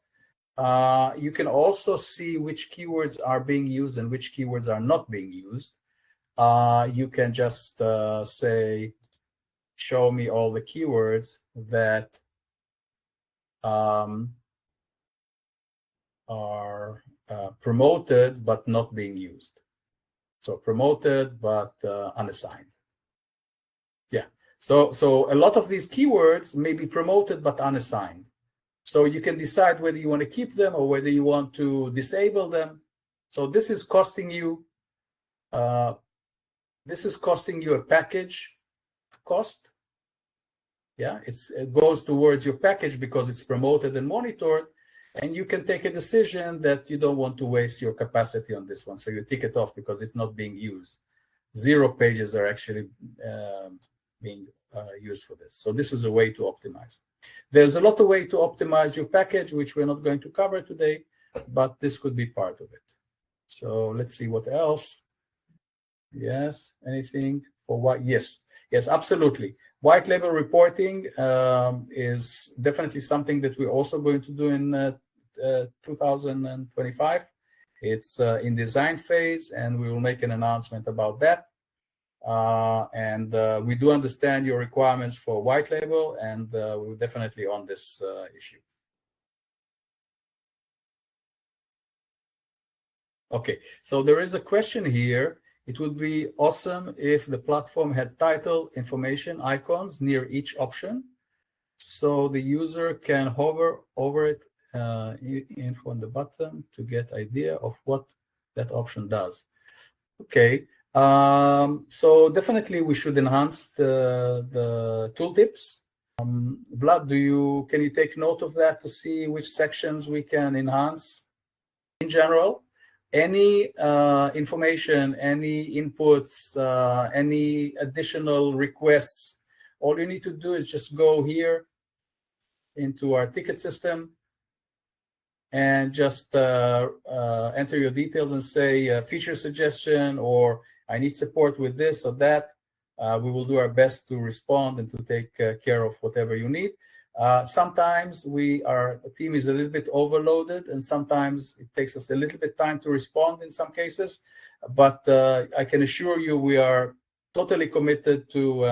You can also see which keywords are being used and which keywords are not being used. You can just say, show me all the keywords that are promoted but not being used. So promoted but unassigned. Yeah. So a lot of these keywords may be promoted but unassigned. So you can decide whether you want to keep them or whether you want to disable them. So this is costing you a package cost. Yeah, it goes towards your package because it's promoted and monitored, and you can take a decision that you don't want to waste your capacity on this one. So you tick it off because it's not being used. 0 pages are actually being used for this. So this is a way to optimize. There's a lot of ways to optimize your package, which we're not going to cover today, but this could be part of it. So let's see what else. Yes, anything for what? Yes, absolutely. White label reporting is definitely something that we're also going to do in 2025. It's in design phase, and we will make an announcement about that. And we do understand your requirements for white label, and we're definitely on this issue. Okay, so there is a question here. It would be awesome if the platform had title, information, icons near each option, so the user can hover over it, info on the button, to get idea of what that option does. Okay, so definitely we should enhance the tooltips. Vlad, can you take note of that to see which sections we can enhance? In general, any information, any inputs, any additional requests, all you need to do is just go here into our ticket system and just enter your details and say feature suggestion, or I need support with this or that. We will do our best to respond and to take care of whatever you need. Sometimes our team is a little bit overloaded, and sometimes it takes us a little bit time to respond in some cases. But I can assure you we are totally committed to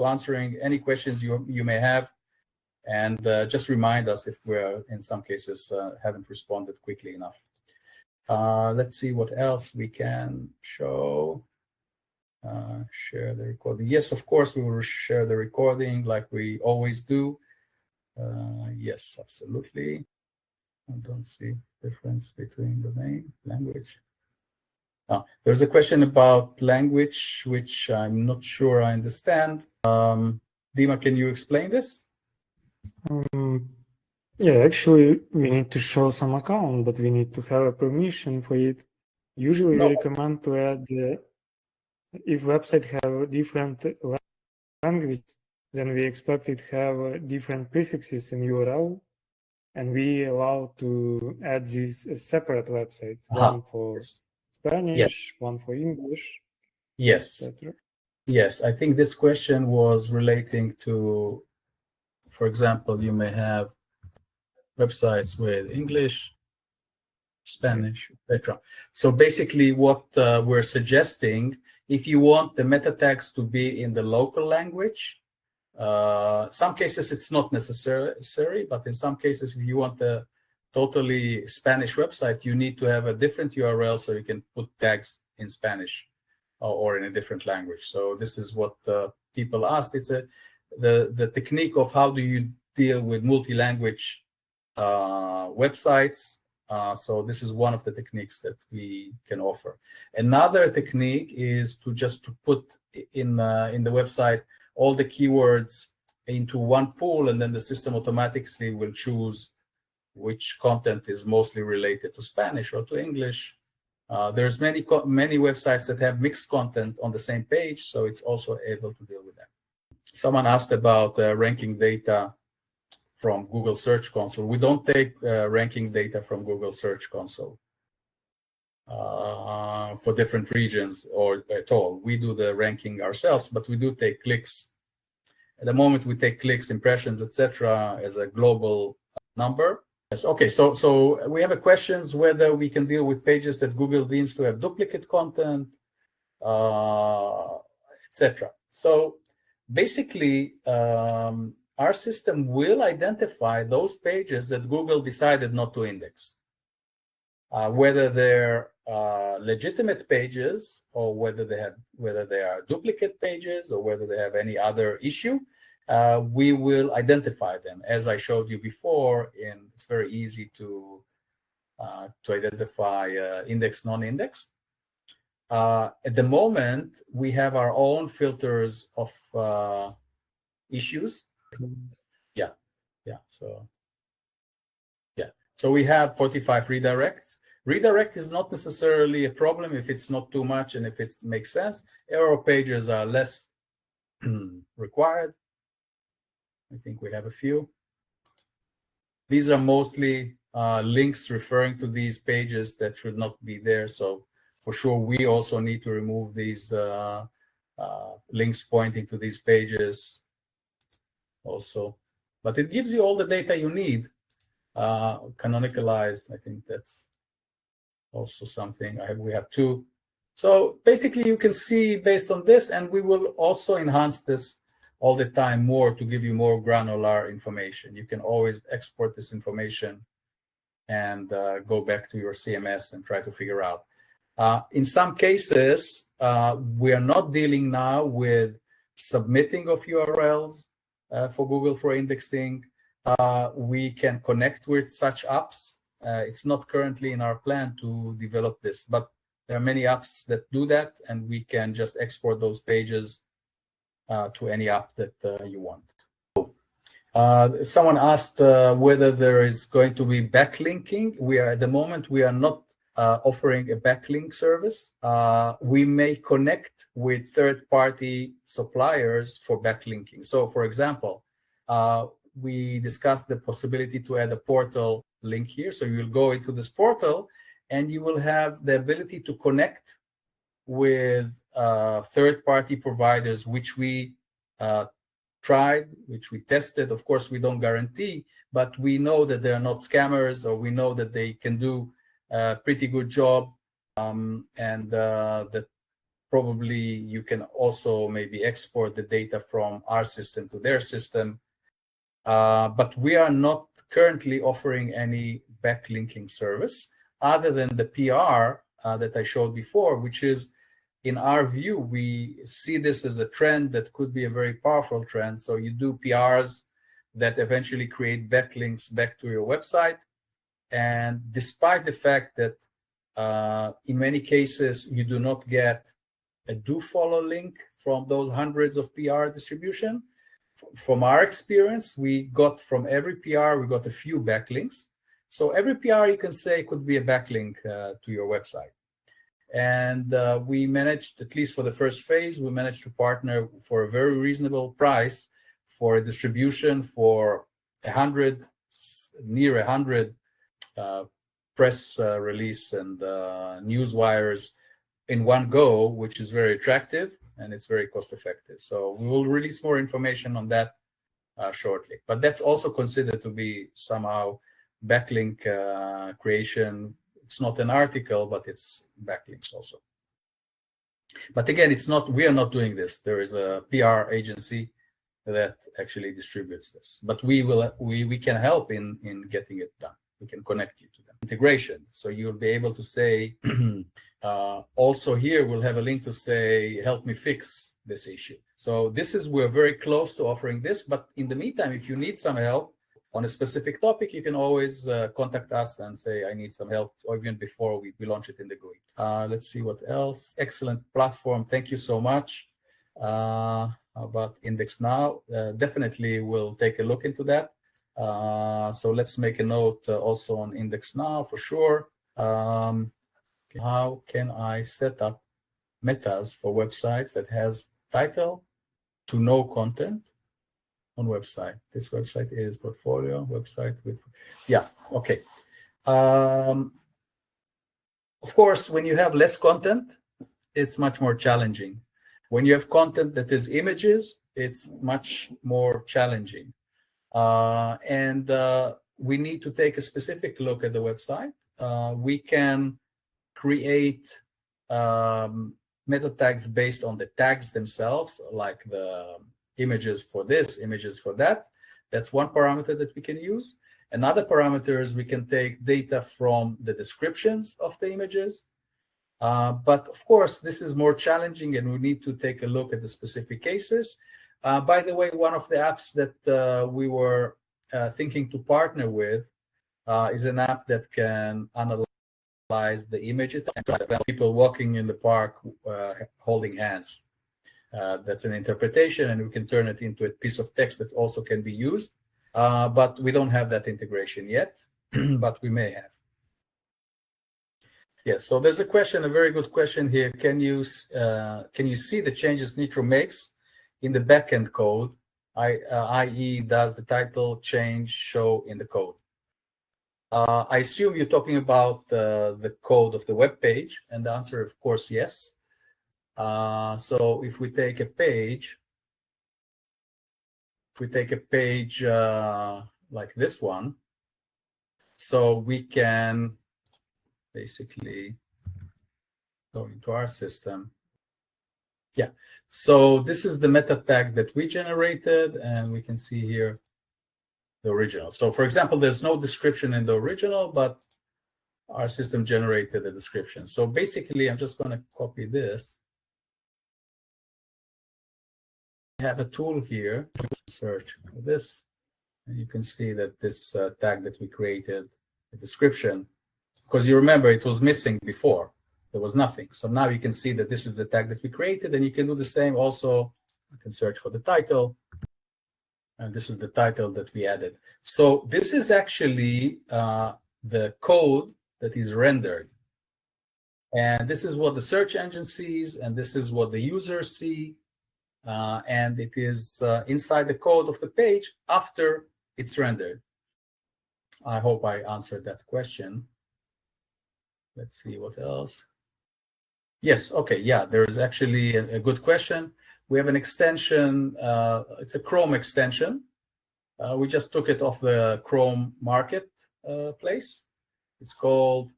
answering any questions you may have, and just remind us if we're in some cases haven't responded quickly enough. Let's see what else we can show. Share the recording. Yes, of course, we will share the recording like we always do. Yes, absolutely. I don't see difference between domain, language. There's a question about language, which I'm not sure I understand. Dima, can you explain this? Yeah, actually, we need to show some account, but we need to have a permission for it. Usually, we recommend to add if website have different language, then we expect it have different prefixes in URL, and we allow to add these as separate websites, one for Spanish, one for English, yes, etc. Yes, I think this question was relating to, for example, you may have websites with English, Spanish, etc. So basically what we're suggesting, if you want the meta tags to be in the local language, some cases it's not necessary, but in some cases, if you want a totally Spanish website, you need to have a different URL so you can put tags in Spanish or in a different language. So this is what people asked. It's the technique of how do you deal with multi-language websites. So this is one of the techniques that we can offer. Another technique is to put in the website all the keywords into one pool, and then the system automatically will choose which content is mostly related to Spanish or to English. There's many websites that have mixed content on the same page, so it's also able to deal with that. Someone asked about ranking data from Google Search Console. We don't take ranking data from Google Search Console for different regions or at all. We do the ranking ourselves, but we do take clicks. At the moment, we take clicks, impressions, etc., as a global number. Yes. Okay. So we have a questions whether we can deal with pages that Google deems to have duplicate content, etc. So basically, our system will identify those pages that Google decided not to index, whether they're legitimate pages or whether they are duplicate pages or whether they have any other issue. We will identify them. As I showed you before, it's very easy to identify index, non-indexed. At the moment, we have our own filters of issues. So we have 45 redirects. Redirect is not necessarily a problem if it's not too much and if it makes sense. Error pages are less required. I think we have a few. These are mostly links referring to these pages that should not be there. So for sure, we also need to remove these links pointing to these pages also. But it gives you all the data you need. Canonicalized, I think that's also something. We have two. So basically, you can see based on this, and we will also enhance this all the time more to give you more granular information. You can always export this information and go back to your CMS and try to figure out. In some cases, we are not dealing now with submitting of URLs for Google for indexing. We can connect with such apps. It's not currently in our plan to develop this, but there are many apps that do that, and we can just export those pages to any app that you want. Someone asked whether there is going to be backlinking. At the moment, we are not offering a backlink service. We may connect with third-party suppliers for backlinking. So, for example, we discussed the possibility to add a portal link here. So you will go into this portal and you will have the ability to connect with third-party providers, which we tried, which we tested. Of course, we don't guarantee, but we know that they are not scammers, or we know that they can do a pretty good job, and that probably you can also maybe export the data from our system to their system. But we are not currently offering any backlinking service other than the PR that I showed before, which is, in our view, we see this as a trend that could be a very powerful trend. So you do PRs that eventually create backlinks back to your website. And despite the fact that in many cases you do not get a do follow link from those hundreds of PR distribution, from our experience, we got from every PR, we got a few backlinks. So every PR, you can say, could be a backlink to your website. And we managed, at least for the first phase, we managed to partner for a very reasonable price for a distribution for near 100 press release and news wires in one go, which is very attractive and it's very cost effective. So we will release more information on that shortly. But that's also considered to be somehow backlink creation. It's not an article, but it's backlinks also. But again, it's not, we are not doing this. There is a PR agency that actually distributes this. But we can help in getting it done. We can connect you to them. Integrations. So you'll be able to say, also here we'll have a link to say, help me fix this issue. So this is, we're very close to offering this, but in the meantime, if you need some help on a specific topic, you can always contact us and say, I need some help, or even before we launch it in the GUI. Let's see what else. Excellent platform. Thank you so much. How about Index Now? Definitely we'll take a look into that. So let's make a note also on Index Now for sure. How can I set up metas for websites that has title to no content on website? This website is portfolio website with, yeah, okay. Of course, when you have less content, it's much more challenging. When you have content that is images, it's much more challenging. We need to take a specific look at the website. We can create meta tags based on the tags themselves, like the images for this, images for that. That's one parameter that we can use. Another parameter is we can take data from the descriptions of the images. But of course, this is more challenging and we need to take a look at the specific cases. By the way, one of the apps that we were thinking to partner with is an app that can analyze the images, people walking in the park holding hands. That's an interpretation, and we can turn it into a piece of text that also can be used. But we don't have that integration yet, but we may have. Yes, so there's a question, a very good question here. Can you see the changes Nytro makes in the backend code, i.e. does the title change show in the code? I assume you're talking about the code of the web page, and the answer, of course, yes. So if we take a page, like this one, so we can basically go into our system. Yeah, so this is the meta tag that we generated, and we can see here the original. So for example, there's no description in the original, but our system generated a description. So basically, I'm just going to copy this. I have a tool here to search for this, and you can see that this tag that we created, the description, because you remember it was missing before. There was nothing. So now you can see that this is the tag that we created, and you can do the same also. You can search for the title. And this is the title that we added. So this is actually the code that is rendered. And this is what the search engine sees, and this is what the users see. And it is inside the code of the page after it's rendered. I hope I answered that question. Let's see what else. Yes, okay, yeah, there is actually a good question. We have an extension, it's a Chrome extension. We just took it off the Chrome marketplace. It's called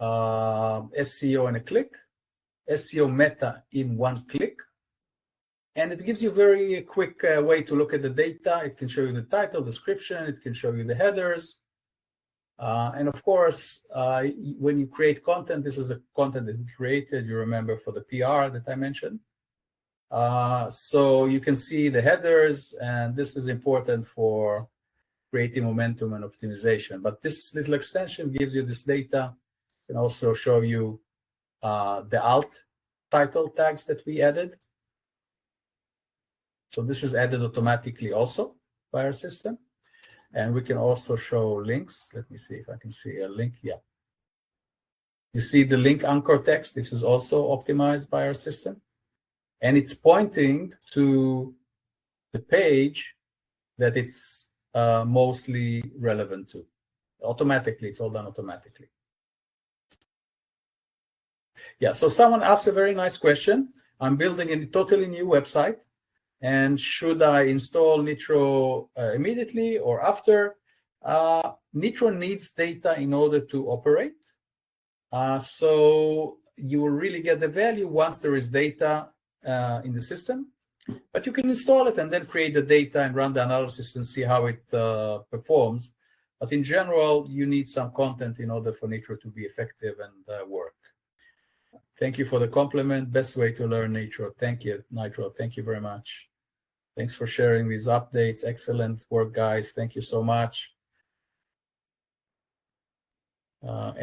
SEO in a click, SEO meta in one click. And it gives you a very quick way to look at the data. It can show you the title, description, it can show you the headers. And of course, when you create content, this is a content that we created, you remember, for the PR that I mentioned. So you can see the headers, and this is important for creating momentum and optimization. But this little extension gives you this data. It can also show you the alt title tags that we added. So this is added automatically also by our system. And we can also show links. Let me see if I can see a link. Yeah. You see the link anchor text. This is also optimized by our system. And it's pointing to the page that it's mostly relevant to. Automatically, it's all done automatically. Yeah, so someone asked a very nice question. I'm building a totally new website, and should I install Nytro immediately or after? Nytro needs data in order to operate. So you will really get the value once there is data in the system. But you can install it and then create the data and run the analysis and see how it performs. But in general, you need some content in order for Nytro to be effective and work. Thank you for the compliment. Best way to learn Nytro. Thank you, Nytro. Thank you very much. Thanks for sharing these updates. Excellent work, guys. Thank you so much.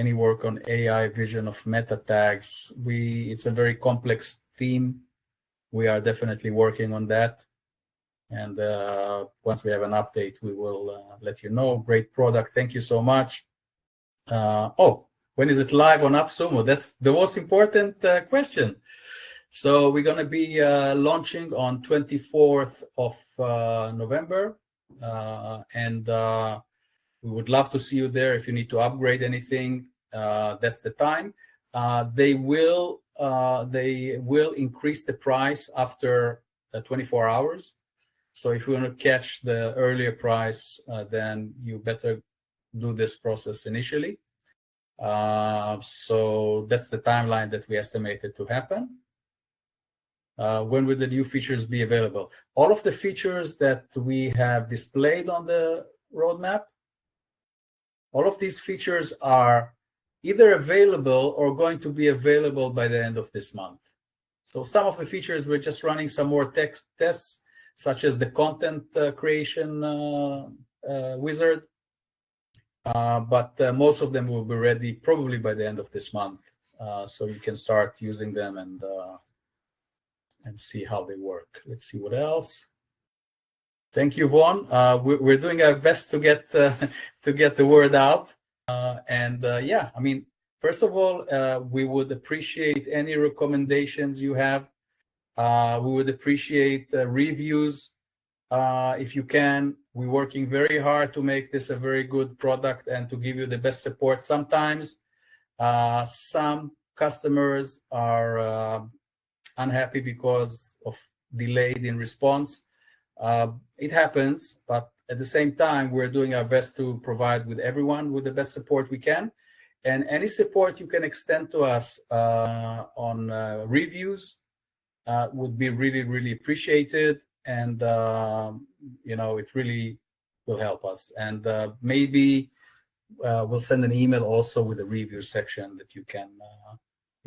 Any work on AI vision of meta tags? It's a very complex theme. We are definitely working on that. And once we have an update, we will let you know. Great product. Thank you so much. When is it live on AppSumo? That's the most important question. So we're going to be launching on 24th of November. And we would love to see you there. If you need to upgrade anything, that's the time. They will increase the price after 24 hours. So if you want to catch the earlier price, then you better do this process initially. So that's the timeline that we estimated to happen. When will the new features be available? All of the features that we have displayed on the roadmap, all of these features are either available or going to be available by the end of this month. So some of the features, we're just running some more tests, such as the content creation wizard. But most of them will be ready probably by the end of this month. So you can start using them and see how they work. Let's see what else. Thank you, Vaughn. We're doing our best to get the word out. Yeah, I mean, first of all, we would appreciate any recommendations you have. We would appreciate reviews if you can. We're working very hard to make this a very good product and to give you the best support. Sometimes some customers are unhappy because of delayed in response. It happens, but at the same time, we're doing our best to provide with everyone with the best support we can. And any support you can extend to us on reviews would be really, really appreciated. And, it really will help us. And maybe we'll send an email also with a review section that you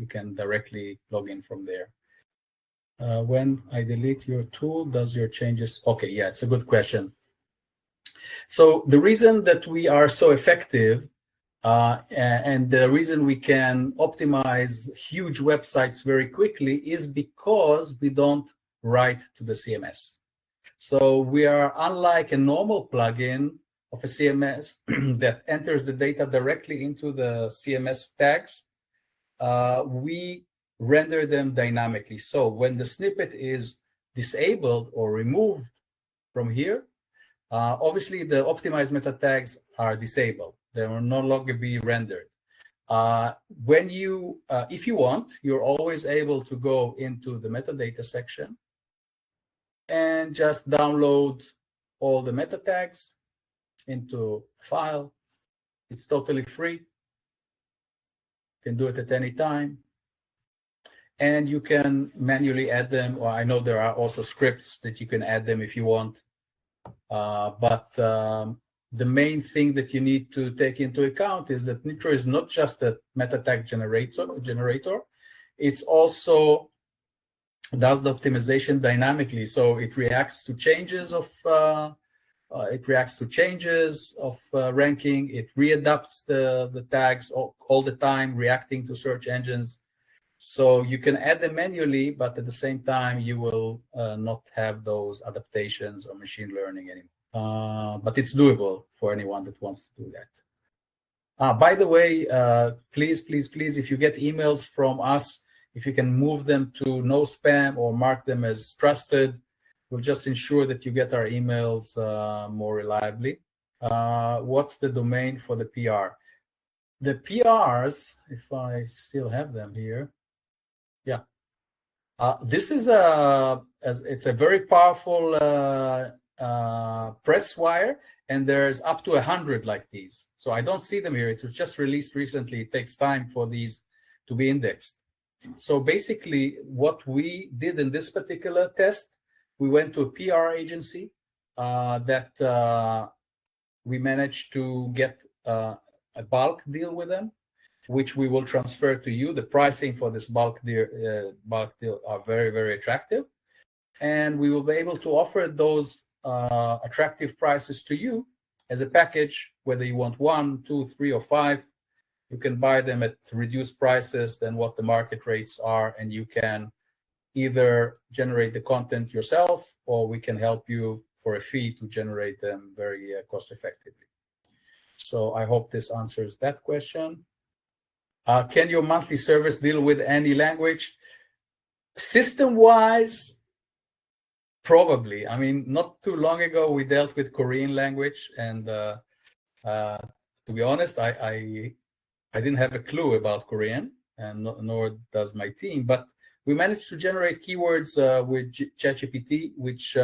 can directly log in from there. When I delete your tool, does your changes? Okay, yeah, it's a good question. So the reason that we are so effective and the reason we can optimize huge websites very quickly is because we don't write to the CMS. So we are unlike a normal plugin of a CMS that enters the data directly into the CMS tags. We render them dynamically. So when the snippet is disabled or removed from here, obviously the optimized meta tags are disabled. They will no longer be rendered. When you, if you want, you're always able to go into the metadata section and just download all the meta tags into a file. It's totally free. You can do it at any time. And you can manually add them, or I know there are also scripts that you can add them if you want. But the main thing that you need to take into account is that Nytro is not just a meta tag generator. It's also does the optimization dynamically, so it reacts to changes of ranking. It readapts the tags all the time, reacting to search engines. So you can add them manually, but at the same time, you will not have those adaptations or machine learning anymore. But it's doable for anyone that wants to do that. By the way, please, if you get emails from us, if you can move them to no spam or mark them as trusted, We'll just ensure that you get our emails more reliably. What's the domain for the PR? The PRs, if I still have them here, yeah. This is it's a very powerful press wire, and there's up to 100 like these. So I don't see them here. It was just released recently. It takes time for these to be indexed. So basically, what we did in this particular test, we went to a PR agency that we managed to get a bulk deal with them, which we will transfer to you. The pricing for this bulk deal are very, very attractive. And we will be able to offer those attractive prices to you as a package, whether you want 1, 2, 3, or 5. You can buy them at reduced prices than what the market rates are, and you can either generate the content yourself, or we can help you for a fee to generate them very cost effectively. So I hope this answers that question. Can your monthly service deal with any language? System-wise, probably. I mean, not too long ago, we dealt with Korean language, and to be honest, I didn't have a clue about Korean, and nor does my team, but we managed to generate keywords with ChatGPT, which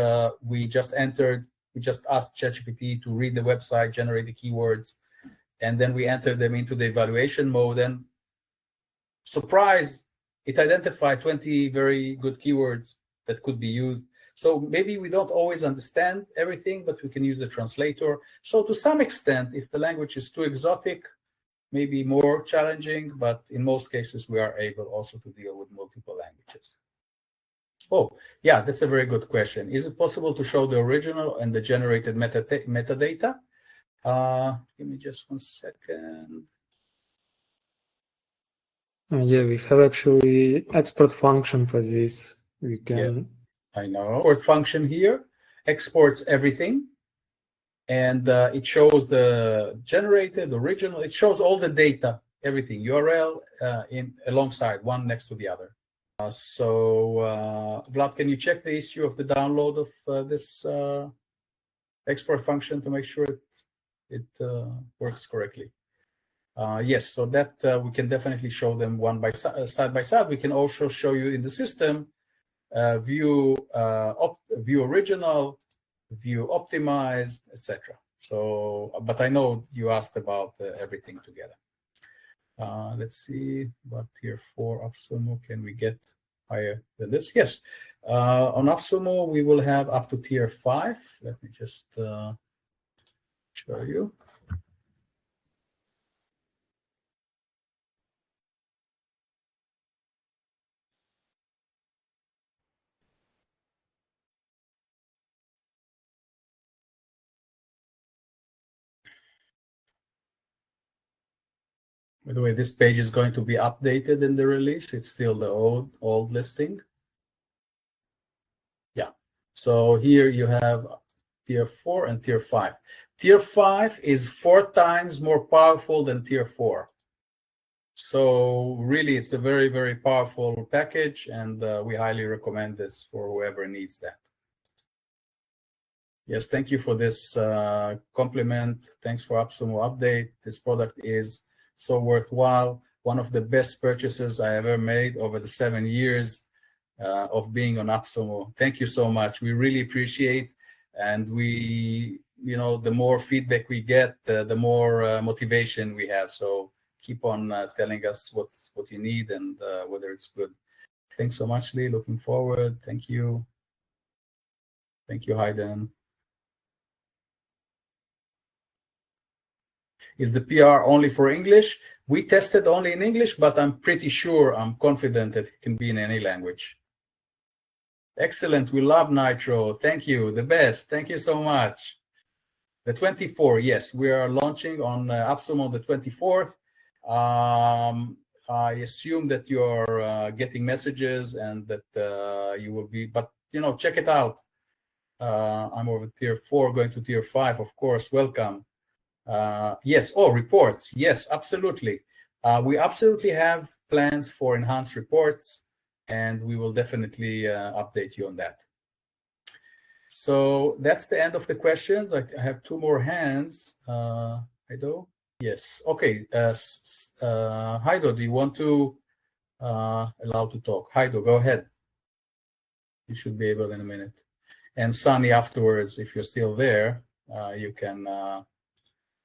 we just entered. We just asked ChatGPT to read the website, generate the keywords, and then we entered them into the evaluation mode, and surprise, it identified 20 very good keywords that could be used. So maybe we don't always understand everything, but we can use a translator. So to some extent, if the language is too exotic, maybe more challenging, but in most cases, we are able also to deal with multiple languages. Oh, yeah, that's a very good question. Is it possible to show the original and the generated metadata? Give me just 1 second. Yeah, we have actually export function for this. We can. Yes, I know. Export function here exports everything, and it shows the generated, original. It shows all the data, everything, URL in alongside, one next to the other. So Vlad, can you check the issue of the download of this export function to make sure it works correctly? Yes, so that we can definitely show them side by side. We can also show you in the system view original, view optimized, etc. So, but I know you asked about everything together. Let's see what tier 4 AppSumo can we get higher than this? Yes, on AppSumo we will have up to tier 5. Let me just show you. By the way, this page is going to be updated in the release. It's still the old listing. Yeah. So here you have tier 4 and tier 5. Tier 5 is 4 times more powerful than tier 4. So really, it's a very, very powerful package, and we highly recommend this for whoever needs that. Yes, thank you for this compliment. Thanks for AppSumo update. This product is so worthwhile. One of the best purchases I ever made over the 7 years of being on AppSumo. Thank you so much. We really appreciate, and we, the more feedback we get, the more motivation we have. So keep on telling us what you need and whether it's good. Thanks so much, Lee. Looking forward. Thank you. Thank you, Hayden. Is the PR only for English? We tested only in English, but I'm pretty sure, I'm confident that it can be in any language. Excellent. We love Nytro. Thank you. The best. Thank you so much. The 24th, yes, we are launching on AppSumo on the 24th. I assume that you're getting messages and that you will be, but check it out. I'm over tier 4, going to tier 5, of course. Welcome. Yes. Oh, reports. Yes, absolutely. We absolutely have plans for enhanced reports, and we will definitely update you on that. So that's the end of the questions. I have two more hands. Haido? Yes. Okay. Haido, do you want to allow to talk? Haido, go ahead. You should be able in a minute. And Sunny, afterwards, if you're still there, you can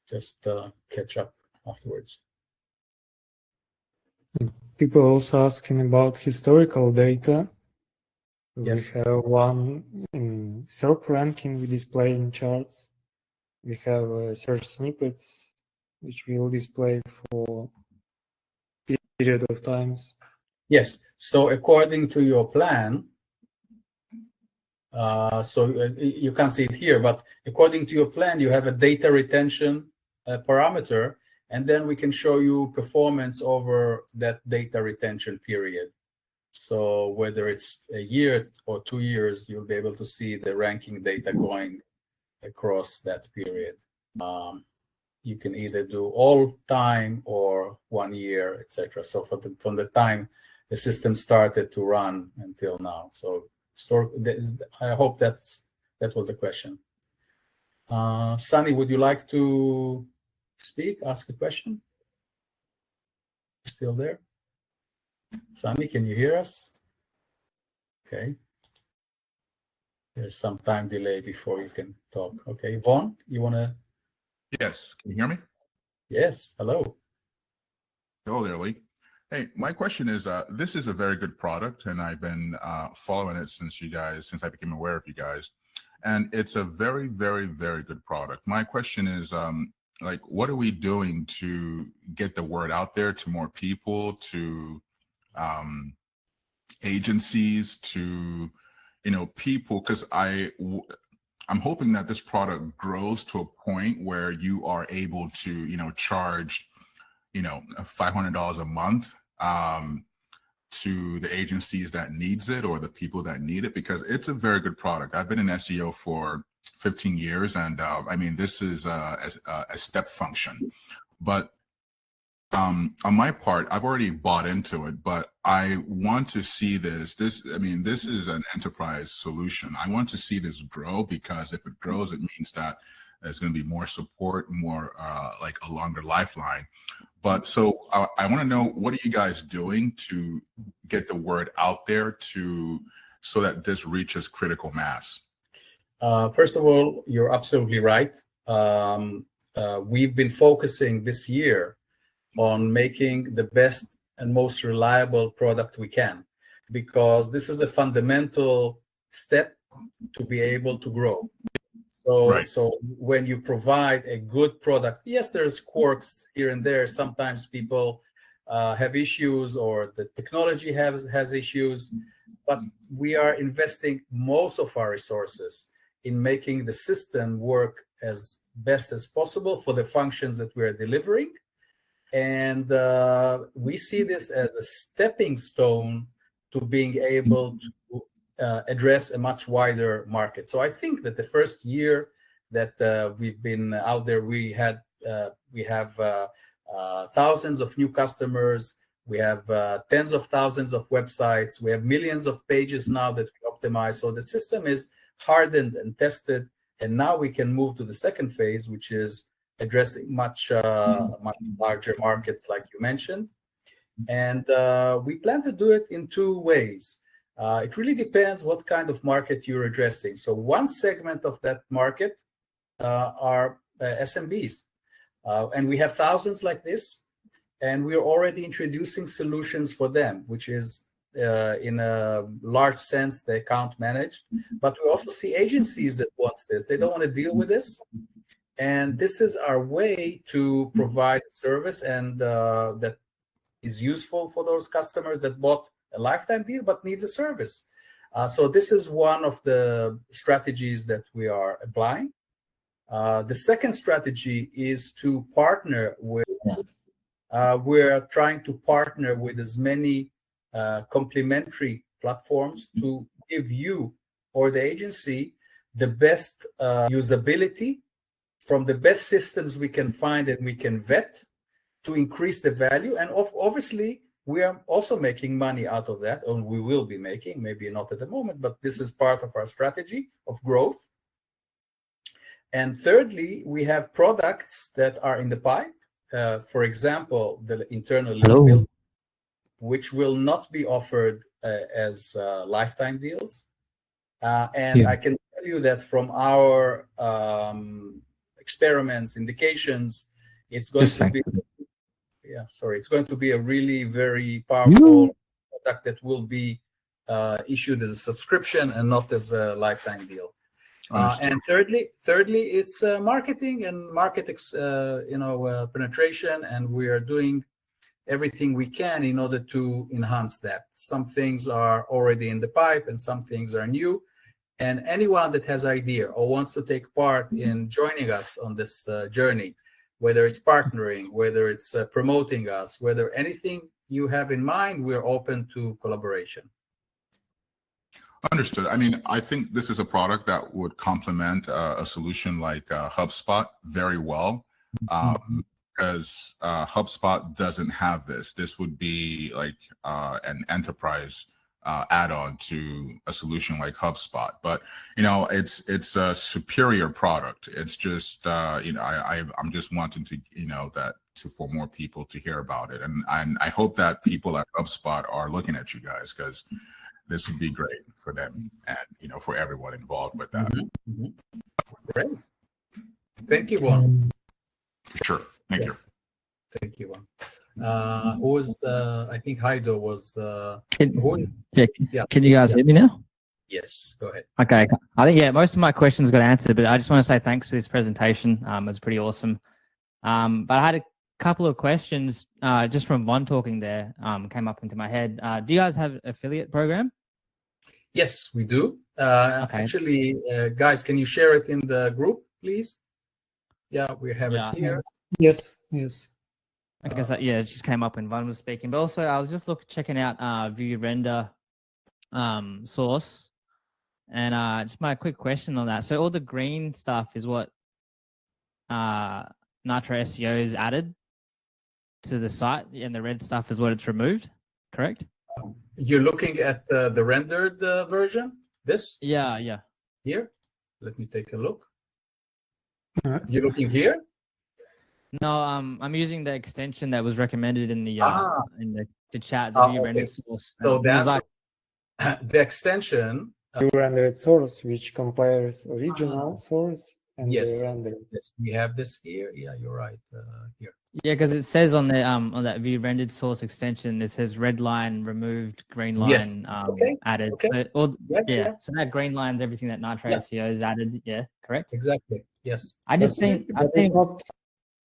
just catch up afterwards. People also asking about historical data. Yes. We have one in SERP ranking we display in charts. We have search snippets, which will display for period of times. Yes. So according to your plan, you can't see it here, but according to your plan, you have a data retention parameter, and then we can show you performance over that data retention period. So whether it's a year or 2 years, you'll be able to see the ranking data going across that period. You can either do all time or 1 year, etc. So from the time the system started to run until now. So I hope that was the question. Sunny, would you like to speak, ask a question? Still there? Sunny, can you hear us? Okay. There's some time delay before you can talk. Okay, Vaughn, you want to? Yes, can you hear me? Yes, hello. Hello there, Lee. Hey, my question is, this is a very good product, and I've been following it since I became aware of you guys, and it's a very, very, very good product. My question is, like, what are we doing to get the word out there to more people, to agencies, to, people? Because I'm hoping that this product grows to a point where you are able to, charge, $500 a month to the agencies that needs it or the people that need it, because it's a very good product. I've been in SEO for 15 years, and I mean, this is a step function. But on my part, I've already bought into it, but I want to see this is an enterprise solution. I want to see this grow, because if it grows, it means that there's going to be more support, more like a longer lifeline. But so I want to know, what are you guys doing to get the word out there so that this reaches critical mass? First of all, you're absolutely right. We've been focusing this year on making the best and most reliable product we can, because this is a fundamental step to be able to grow. So when you provide a good product, yes, there's quirks here and there. Sometimes people have issues, or the technology has issues, but we are investing most of our resources in making the system work as best as possible for the functions that we are delivering. And we see this as a stepping stone to being able to address a much wider market. So I think that the first year that we've been out there, we have thousands of new customers. We have tens of thousands of websites. We have millions of pages now that we optimize. So the system is hardened and tested. And now we can move to the second phase, which is addressing much larger markets, like you mentioned. And we plan to do it in two ways. It really depends what kind of market you're addressing. So one segment of that market are SMBs. And we have thousands like this. And we're already introducing solutions for them, which is in a large sense, the account managed. But we also see agencies that want this. They don't want to deal with this. And this is our way to provide service and that is useful for those customers that bought a lifetime deal but needs a service. So this is one of the strategies that we are applying. The second strategy is to partner with, we're trying to partner with as many complementary platforms to give you or the agency the best usability from the best systems we can find and we can vet to increase the value. And obviously, we are also making money out of that, or we will be making, maybe not at the moment, but this is part of our strategy of growth. And thirdly, we have products that are in the pipe. For example, the internal link build, which will not be offered as lifetime deals. And I can tell you that from our experiments, indications, it's going to be, it's going to be a really very powerful product that will be issued as a subscription and not as a lifetime deal. And thirdly, it's marketing and market, penetration, and we are doing everything we can in order to enhance that. Some things are already in the pipe, and some things are new. And anyone that has idea or wants to take part in joining us on this journey, whether it's partnering, whether it's promoting us, whether anything you have in mind, we're open to collaboration. Understood. I mean, I think this is a product that would complement a solution like HubSpot very well, because HubSpot doesn't have this. This would be like an enterprise add-on to a solution like HubSpot. But it's a superior product. It's just I'm just wanting to for more people to hear about it, and I hope that people at HubSpot are looking at you guys, because this would be great for them and for everyone involved with that. Great. Thank you, Juan. For sure. Thank you. Thank you, Juan. Who was I think Haido was Can you guys hear me now? Yes, go ahead. Okay. I think most of my questions got answered, but I just want to say thanks for this presentation. It was pretty awesome. But I had a couple of questions just from Von talking there, came up into my head. Do you guys have an affiliate program? Yes, we do. Actually, guys, can you share it in the group, please? Yeah, we have it here. Yes. I guess it just came up when Von was speaking. But also, I was just checking out View Render source, and just my quick question on that. So all the green stuff is what Nytro SEO is added to the site, and the red stuff is what it's removed, correct? You're looking at the rendered version? This? Yeah. Here? Let me take a look. You're looking here? No, I'm using the extension that was recommended in the chat, the view render source. So that's the extension. View rendered source, which compares original source and the rendered. Yes, we have this here. Yeah, you're right. Here. Yeah, because it says on the on that view rendered source extension, it says red line removed, green line added. Okay. So, so that green line is everything that Nytro SEO is added. Yeah, correct. Exactly. Yes. I think not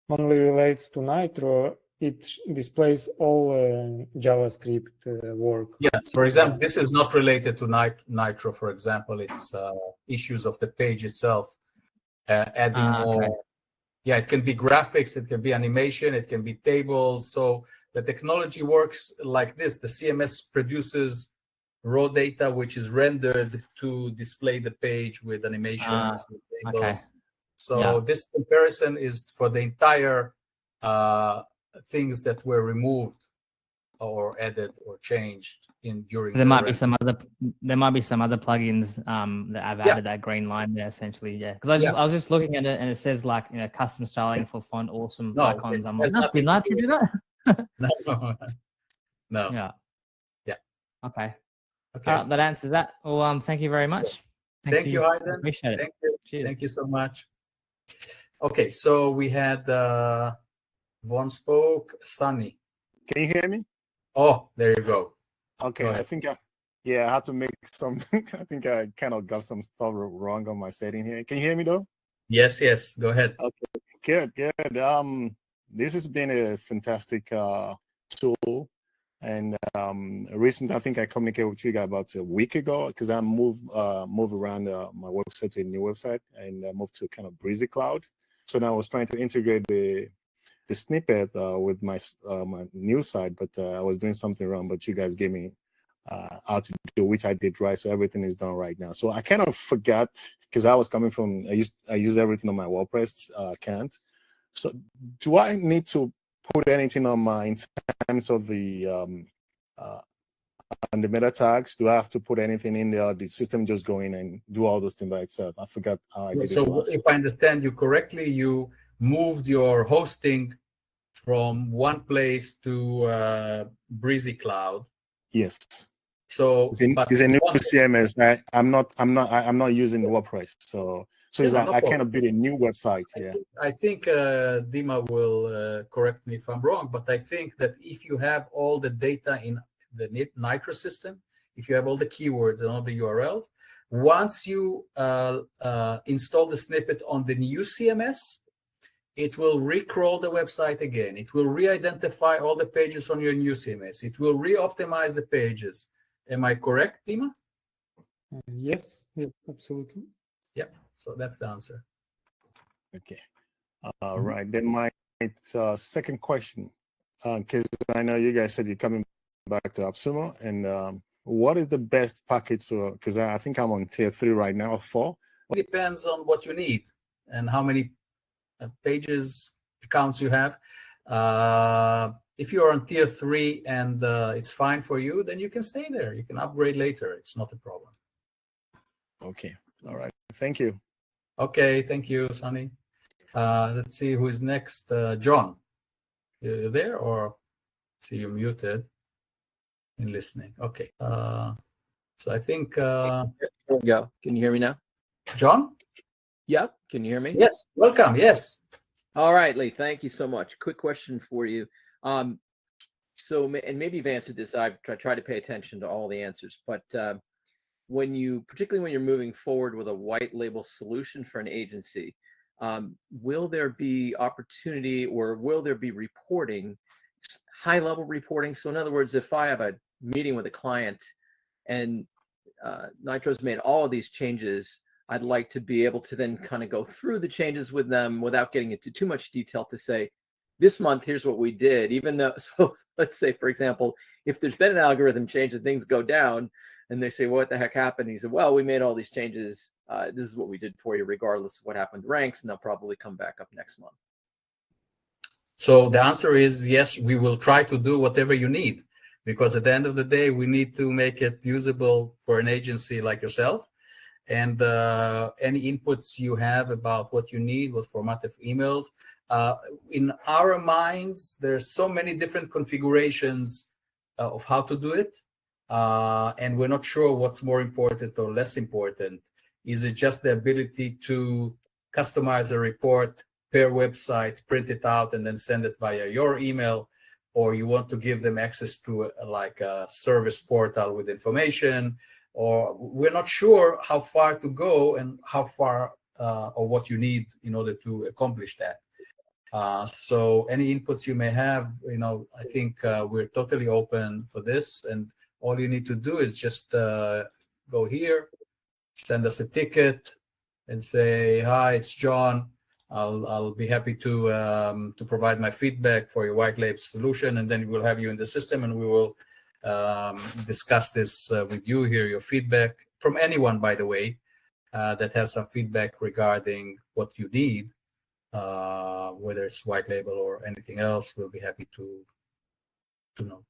only relates to Nytro. It displays all JavaScript work. Yes. For example, this is not related to Nytro. For example, it's issues of the page itself, adding more. Okay. Yeah, it can be graphics, it can be animation, it can be tables. So the technology works like this. The CMS produces raw data, which is rendered to display the page with animations, with tables. Okay. So this comparison is for the entire things that were removed or added or changed during. So there might be some other plugins that have added that green line there essentially. Yeah, because I was just looking at it and it says like custom styling for font awesome icons. I'm like, did Nytro do that? No. Yeah. Okay. That answers that. Well, thank you very much. Thank you, Hayden. Appreciate it. Thank you. Cheers. Thank you so much. Okay, so we had Von spoke, Sunny. Can you hear me? Oh, there you go. Okay, I think I had to make some. I think I kind of got some stuff wrong on my setting here. Can you hear me though? Yes. Go ahead. Okay, good. This has been a fantastic tool, and recently I think I communicated with you guys about a week ago because I moved around my website to a new website and moved to kind of Breezy Cloud. So now I was trying to integrate the snippet with my new site, but I was doing something wrong. But you guys gave me how to do, which I did right, so everything is done right now. So I kind of forgot because I was coming from I use everything on my WordPress account. So do I need to put anything on my in terms of the on the meta tags? Do I have to put anything in there? The system just go in and do all those things by itself? I forgot how I did it So last. if I understand you correctly, you moved your hosting from one place to Breezy Cloud. Yes. So It's a new CMS. I'm not using WordPress. So it's no like I problem. kind of build a new website. Yeah. I think Dima will correct me if I'm wrong, but I think that if you have all the data in the Nytro system, if you have all the keywords and all the URLs, once you install the snippet on the new CMS, it will recrawl the website again. It will re-identify all the pages on your new CMS. It will re-optimize the pages. Am I correct, Dima? Yes, absolutely. Yeah, so that's the answer. Okay. All right. Then my second question, because I know you guys said you're coming back to AppSumo, and what is the best package? Because I think I'm on tier 3 right now, or 4. It depends on what you need and how many pages, accounts you have. If you're on tier 3 and it's fine for you, then you can stay there. You can upgrade later. It's not a problem. Okay. All right. Thank you. Okay. Thank you, Sunny. Let's see who is next. John, you there, or see you muted and listening? Okay. So I think There we go. Can you hear me now? John? Yep. Can you hear me? Yes. Welcome. Yes. All right, Lee. Thank you so much. Quick question for you. So, and maybe you've answered this. I've tried to pay attention to all the answers, but particularly when you're moving forward with a white label solution for an agency, will there be opportunity or will there be reporting, high level reporting? So in other words, if I have a meeting with a client and Nytro's made all of these changes, I'd like to be able to then kind of go through the changes with them without getting into too much detail to say, this month, here's what we did. Even though, so let's say, for example, if there's been an algorithm change and things go down and they say, well, what the heck happened? He said, well, we made all these changes. This is what we did for you, regardless of what happened to ranks, and they'll probably come back up next month. So the answer is yes, we will try to do whatever you need, because at the end of the day, we need to make it usable for an agency like yourself. And any inputs you have about what you need, what format of emails. In our minds, there's so many different configurations of how to do it. And we're not sure what's more important or less important. Is it just the ability to customize a report per website, print it out, and then send it via your email? Or you want to give them access to like a service portal with information? Or we're not sure how far to go and how far or what you need in order to accomplish that. So any inputs you may have, I think we're totally open for this. And all you need to do is just go here, send us a ticket, and say, "Hi, it's John. I'll be happy to provide my feedback for your white label solution," and then we'll have you in the system, and we will discuss this with you, hear your feedback from anyone, by the way, that has some feedback regarding what you need, whether it's white label or anything else. We'll be happy to know.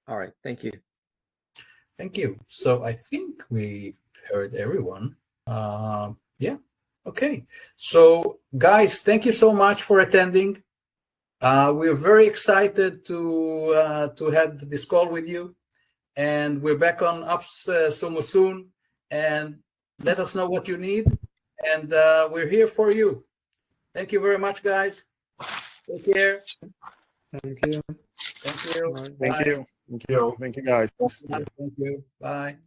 All right. Thank you. Thank you. So I think we heard everyone. Yeah. Okay. So guys, thank you so much for attending. We're very excited to have this call with you, and we're back on AppSumo soon. And let us know what you need, and we're here for you. Thank you very much, guys. Take care. Thank you. Thank you. Thank you. Thank you. Thank you, guys. Thank you. Bye.